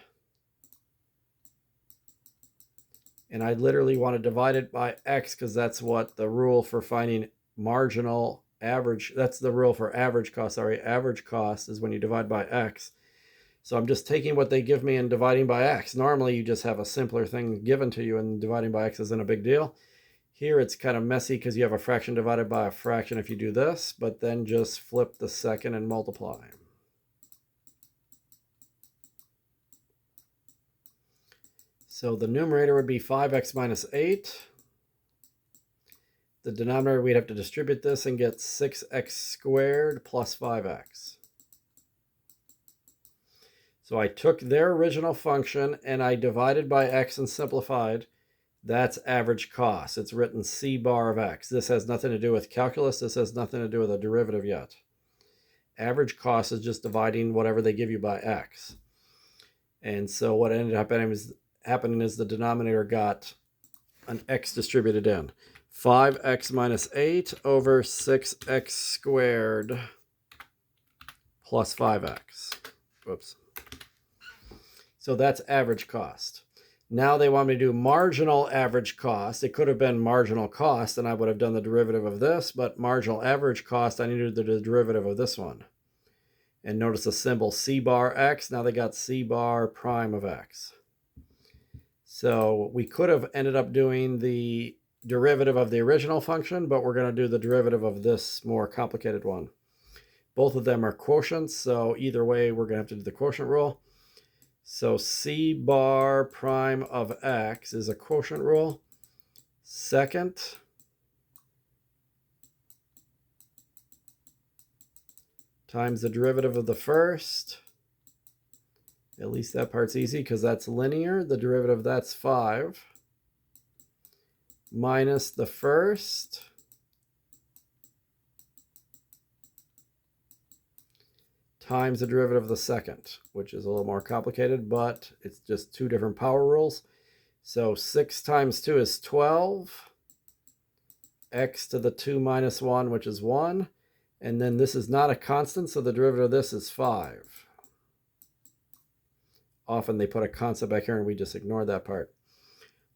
and I literally want to divide it by x because that's what the rule for finding marginal average, that's the rule for average cost. Sorry, average cost is when you divide by x. So I'm just taking what they give me and dividing by x. Normally you just have a simpler thing given to you and dividing by x isn't a big deal. Here it's kind of messy because you have a fraction divided by a fraction if you do this, but then just flip the second and multiply. So the numerator would be 5x minus 8. The denominator, we'd have to distribute this and get 6x squared plus 5x. So I took their original function and I divided by x and simplified. That's average cost. It's written C bar of x. This has nothing to do with calculus. This has nothing to do with a derivative yet. Average cost is just dividing whatever they give you by x. And so what ended up happening is the denominator got an x distributed in. 5x minus 8 over 6x squared plus 5x. Whoops. So that's average cost. Now they want me to do marginal average cost. It could have been marginal cost, and I would have done the derivative of this, but marginal average cost, I needed the derivative of this one. And notice the symbol c bar x. Now they got c bar prime of x. So we could have ended up doing the derivative of the original function, but we're going to do the derivative of this more complicated one. Both of them are quotients, so either way we're going to have to do the quotient rule. So c bar prime of x is a quotient rule. Second times the derivative of the first. At least that part's easy because that's linear. The derivative of that's 5 minus the first times the derivative of the second, which is a little more complicated, but it's just two different power rules. So 6 times 2 is 12, x to the 2 minus 1, which is 1. And then this is not a constant, so the derivative of this is 5. Often they put a constant back here and we just ignore that part.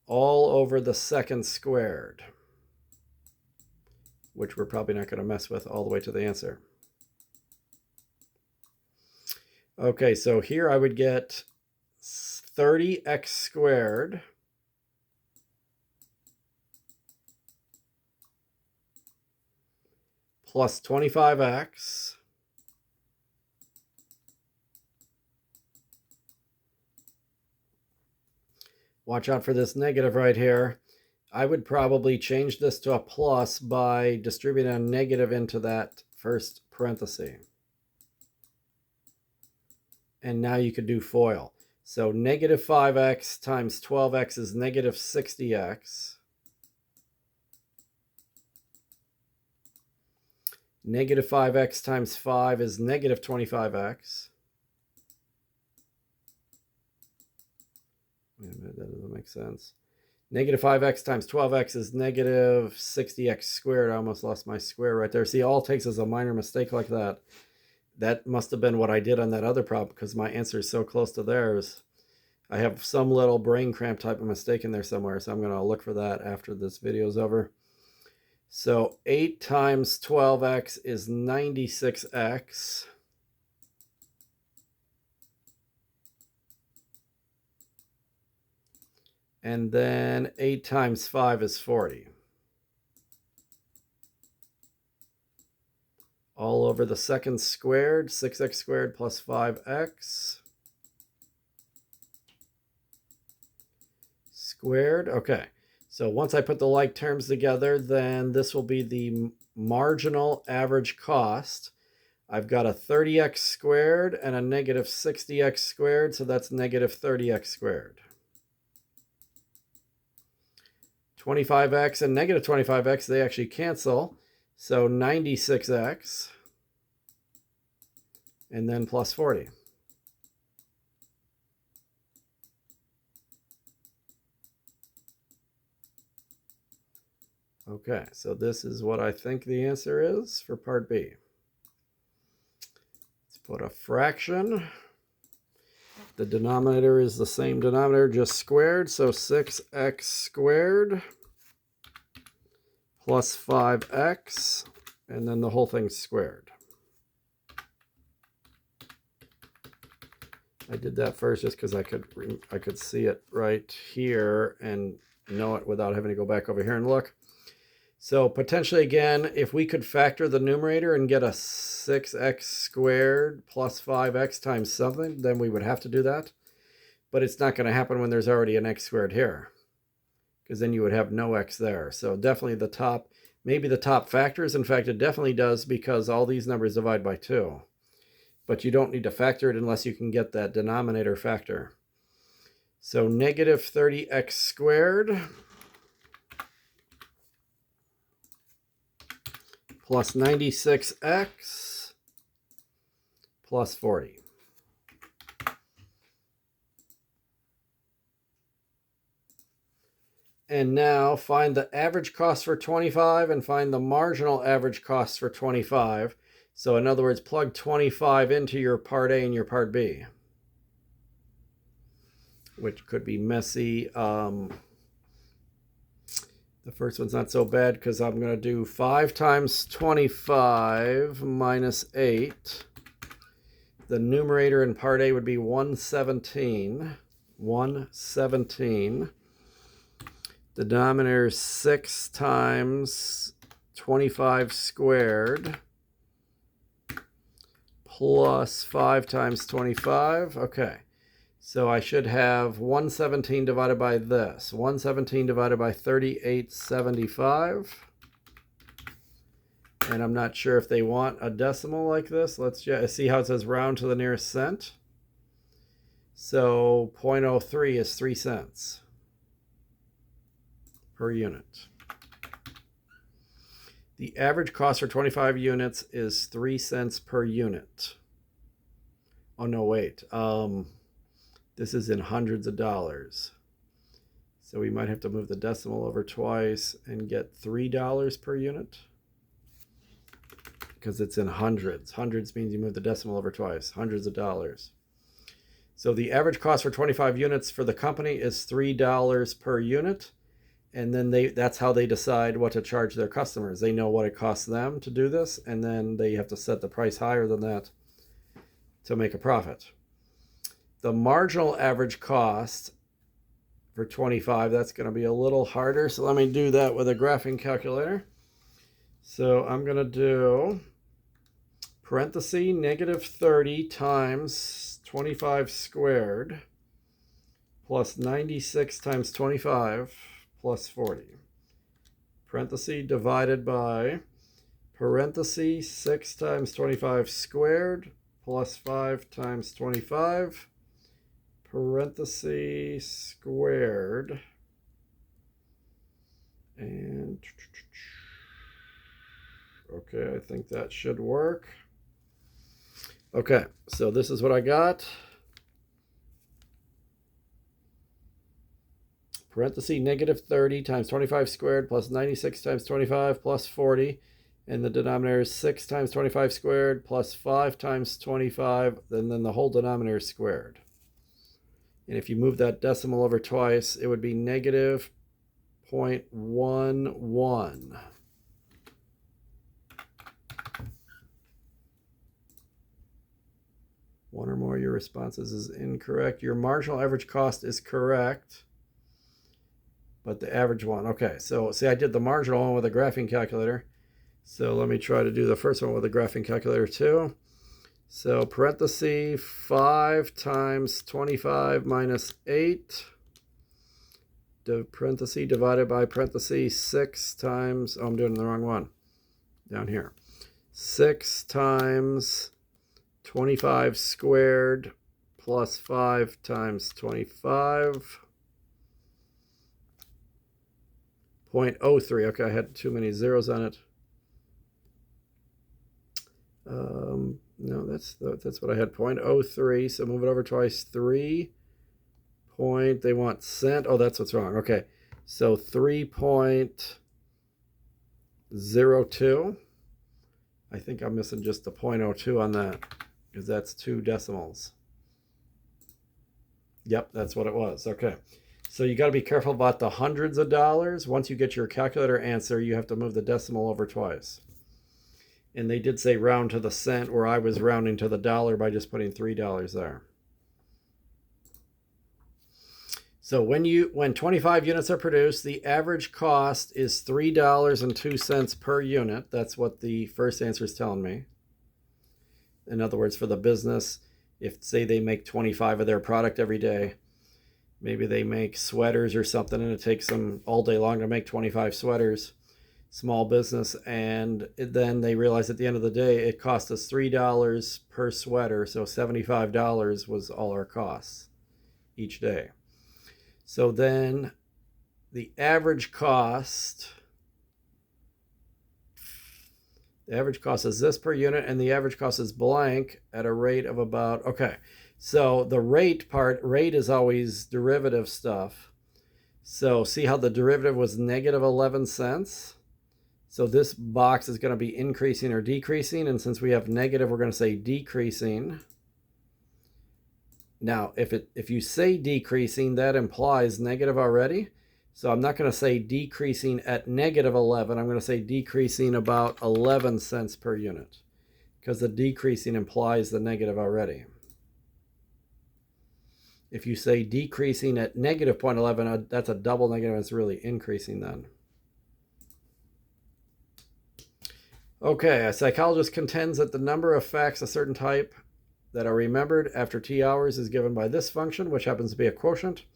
All over the second squared, which we're probably not going to mess with all the way to the answer. Okay, so here I would get 30x squared plus 25x watch out for this negative right here. I would probably change this to a plus by distributing a negative into that first parenthesis. And now you could do FOIL. So negative 5x times 12x is negative 60x. Negative 5x times 5 is negative 25x. That doesn't make sense. Negative 5x times 12x is negative 60x squared. I almost lost my square right there. See, all it takes is a minor mistake like that. That must have been what I did on that other problem because my answer is so close to theirs. I have some little brain cramp type of mistake in there somewhere, so I'm going to look for that after this video is over. So 8 times 12x is 96x. And then 8 times 5 is 40. All over the second squared, 6x squared plus 5x squared. Okay, so once I put the like terms together, then this will be the marginal average cost. I've got a 30x squared and a negative 60x squared, so that's negative 30x squared. 25x and negative 25x, they actually cancel. So 96x and then plus 40. Okay, so this is what I think the answer is for part B. Let's put a fraction. The denominator is the same denominator, just squared. So 6x squared plus 5x, and then the whole thing's squared. I did that first just because I could see it right here and know it without having to go back over here and look. So potentially again, if we could factor the numerator and get a 6x squared plus 5x times something, then we would have to do that. But it's not going to happen when there's already an x squared here, because then you would have no x there. So definitely the top, maybe the top factors. In fact, it definitely does because all these numbers divide by 2. But you don't need to factor it unless you can get that denominator factor. So negative 30x squared plus 96x plus 40. And now find the average cost for 25 and find the marginal average cost for 25. So in other words, plug 25 into your part A and your part B, which could be messy. The first one's not so bad because I'm going to do 5 times 25 minus 8. The numerator in part A would be 117. 117. The denominator is 6 times 25 squared plus 5 times 25. Okay, so I should have 117 divided by this. 117 divided by 3875. And I'm not sure if they want a decimal like this. Let's just see how it says round to the nearest cent. So 0.03 is 3 cents per unit. The average cost for 25 units is 3 cents per unit. Oh no, wait. This is in hundreds of dollars. So we might have to move the decimal over twice and get $3 per unit. Because it's in hundreds. Hundreds means you move the decimal over twice. Hundreds of dollars. So the average cost for 25 units for the company is $3 per unit. And then that's how they decide what to charge their customers. They know what it costs them to do this, and then they have to set the price higher than that to make a profit. The marginal average cost for 25, that's going to be a little harder. So let me do that with a graphing calculator. So I'm going to do parenthesis negative 30 times 25 squared plus 96 times 25 plus 40. Parenthesis divided by parenthesis 6 times 25 squared plus 5 times 25 parenthesis squared. And okay, I think that should work. Okay, so this is what I got. Parenthesis negative 30 times 25 squared plus 96 times 25 plus 40. And the denominator is 6 times 25 squared plus 5 times 25. And then the whole denominator is squared. And if you move that decimal over twice, it would be negative 0.11. One or more of your responses is incorrect. Your marginal average cost is correct. But the average one, okay. So see, I did the marginal one with a graphing calculator. So let me try to do the first one with a graphing calculator too. So parenthesis 5 times 25 minus 8. Parenthesis divided by parenthesis 6 times, oh, I'm doing the wrong one. Down here. 6 times 25 squared plus 5 times 25. 0.03. Okay, I had too many zeros on it. No, that's what I had. 0.03. So move it over twice. 3. They want cent. Oh, that's what's wrong. Okay, so 3.02. I think I'm missing just the 0.02 on that because that's 2 decimals. Yep, that's what it was. Okay. So you got to be careful about the hundreds of dollars. Once you get your calculator answer, you have to move the decimal over twice. And they did say round to the cent, where I was rounding to the dollar by just putting $3 there. So when 25 units are produced, the average cost is $3.02 per unit. That's what the first answer is telling me. In other words, for the business, if say they make 25 of their product every day, maybe they make sweaters or something, and it takes them all day long to make 25 sweaters, small business, and then they realize at the end of the day, it cost us $3 per sweater, so $75 was all our costs each day. So then the average cost The average cost is this per unit, and the average cost is blank at a rate of about, okay. So the rate part, rate is always derivative stuff. So see how the derivative was negative 11 cents? So this box is going to be increasing or decreasing, and since we have negative, we're going to say decreasing. Now, if you say decreasing, that implies negative already. So I'm not going to say decreasing at negative 11. I'm going to say decreasing about 11 cents per unit, because the decreasing implies the negative already. If you say decreasing at negative 0.11, that's a double negative. It's really increasing then. Okay, a psychologist contends that the number of facts a certain type that are remembered after t hours is given by this function, which happens to be a quotient.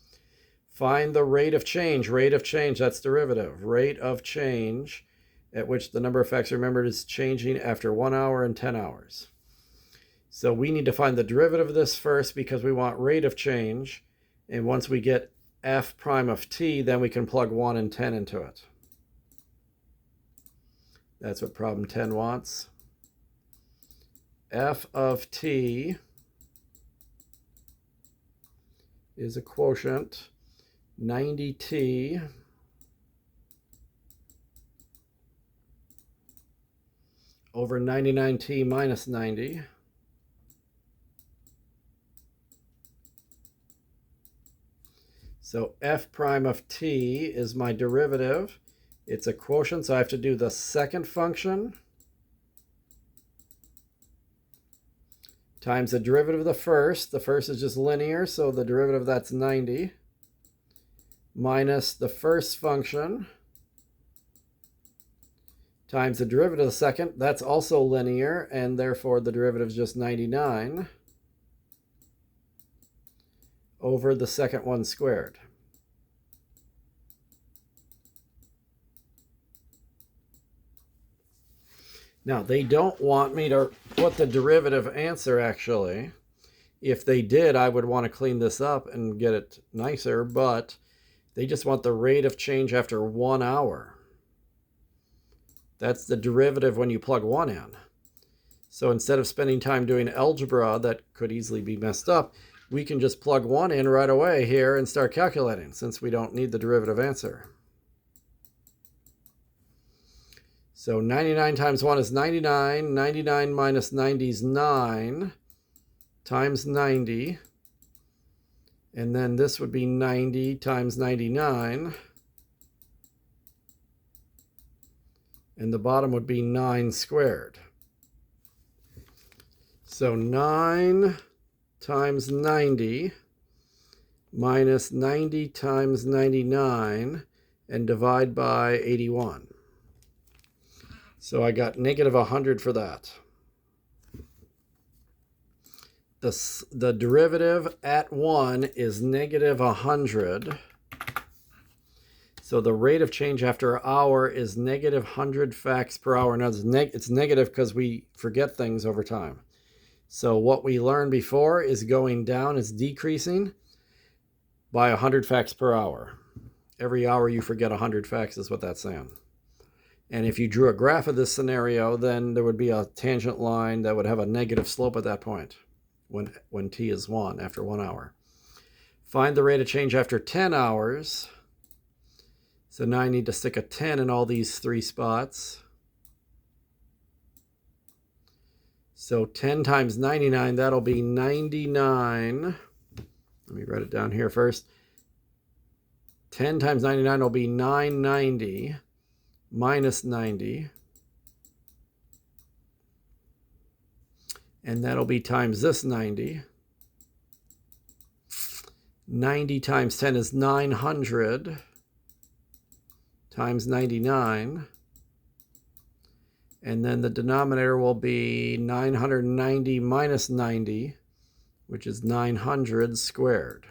Find the rate of change. Rate of change, that's derivative. Rate of change at which the number of facts remembered is changing after 1 hour and 10 hours. So we need to find the derivative of this first because we want rate of change. And once we get f prime of t, then we can plug 1 and 10 into it. That's what problem 10 wants. F of t is a quotient 90t over 99t minus 90. So f prime of t is my derivative. It's a quotient, so I have to do the second function times the derivative of the first. The first is just linear, so the derivative of that's 90, minus the first function times the derivative of the second. That's also linear, and therefore the derivative is just 99 over the second one squared. Now, they don't want me to put the derivative answer, actually. If they did, I would want to clean this up and get it nicer, but they just want the rate of change after 1 hour. That's the derivative when you plug 1 in. So instead of spending time doing algebra that could easily be messed up, we can just plug 1 in right away here and start calculating, since we don't need the derivative answer. So 99 times 1 is 99. 99 minus 90 is 9 times 90. And then this would be 90 times 99. And the bottom would be 9 squared. So 9 times 90 minus 90 times 99 and divide by 81. So I got negative 100 for that. The derivative at 1 is negative 100. So the rate of change after an hour is negative 100 facts per hour. Now it's negative because we forget things over time. So what we learned before is going down, is decreasing by 100 facts per hour. Every hour you forget 100 facts is what that's saying. And if you drew a graph of this scenario, then there would be a tangent line that would have a negative slope at that point when t is 1 after 1 hour. Find the rate of change after 10 hours. So now I need to stick a 10 in all these 3 spots. So 10 times 99, that'll be 99. Let me write it down here first. 10 times 99 will be 990. Minus 90, and that'll be times this 90. 90 times 10 is 900 times 99, and then the denominator will be 990 minus 90, which is 900 squared.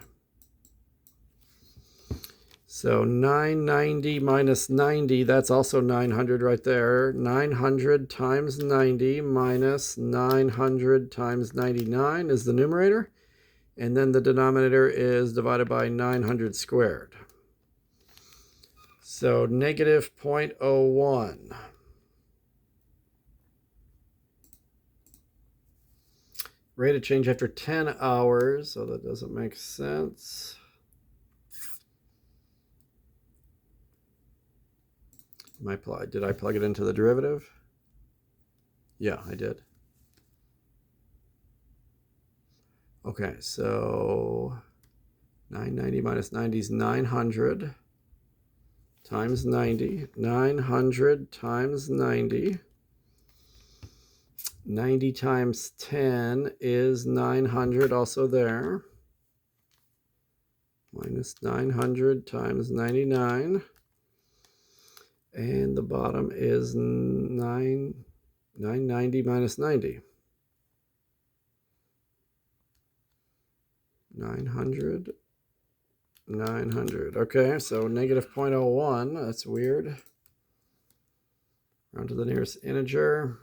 So 990 minus 90, that's also 900 right there. 900 times 90 minus 900 times 99 is the numerator. And then the denominator is divided by 900 squared. So negative 0.01. Rate of change after 10 hours, so that doesn't make sense. Did I plug it into the derivative? Yeah, I did. Okay, so 990 minus 90 is 900 times 90. 900 times 90. 90 times 10 is 900, also there. Minus 900 times 99. And the bottom is 990 minus 90. 900. Okay, so negative 0.01. That's weird. Round to the nearest integer.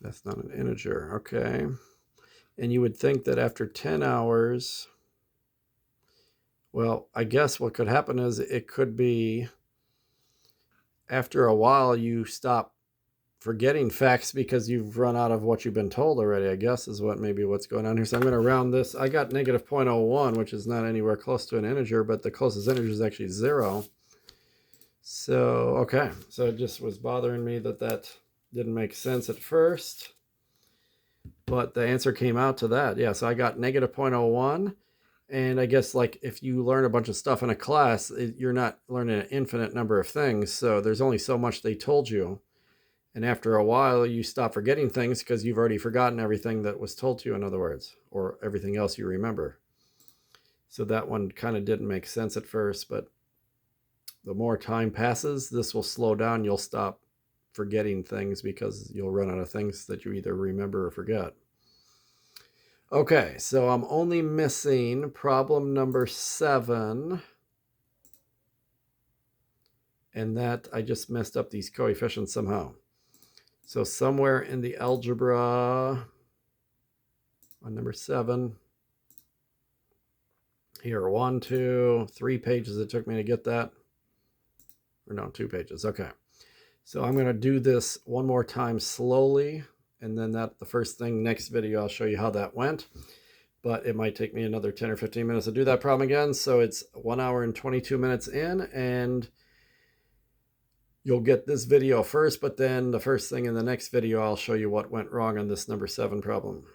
That's not an integer. Okay. And you would think that after 10 hours, well, I guess what could happen is it could be after a while you stop forgetting facts because you've run out of what you've been told already, I guess is what's going on here. So I'm going to round this. I got negative 0.01, which is not anywhere close to an integer, but the closest integer is actually 0. So, okay. So it just was bothering me that didn't make sense at first. But the answer came out to that. Yeah, so I got negative 0.01. And I guess like if you learn a bunch of stuff in a class, you're not learning an infinite number of things. So there's only so much they told you. And after a while, you stop forgetting things because you've already forgotten everything that was told to you, in other words, or everything else you remember. So that one kind of didn't make sense at first, but the more time passes, this will slow down. You'll stop forgetting things because you'll run out of things that you either remember or forget. Okay, so I'm only missing problem number 7. And that I just messed up these coefficients somehow. So somewhere in the algebra on number 7, here, 1, 2, 3 pages it took me to get that. Or no, 2 pages. Okay. So I'm going to do this one more time slowly. And then the first thing, next video, I'll show you how that went. But it might take me another 10 or 15 minutes to do that problem again. So it's 1 hour and 22 minutes in. And you'll get this video first, but then the first thing in the next video, I'll show you what went wrong on this number 7 problem.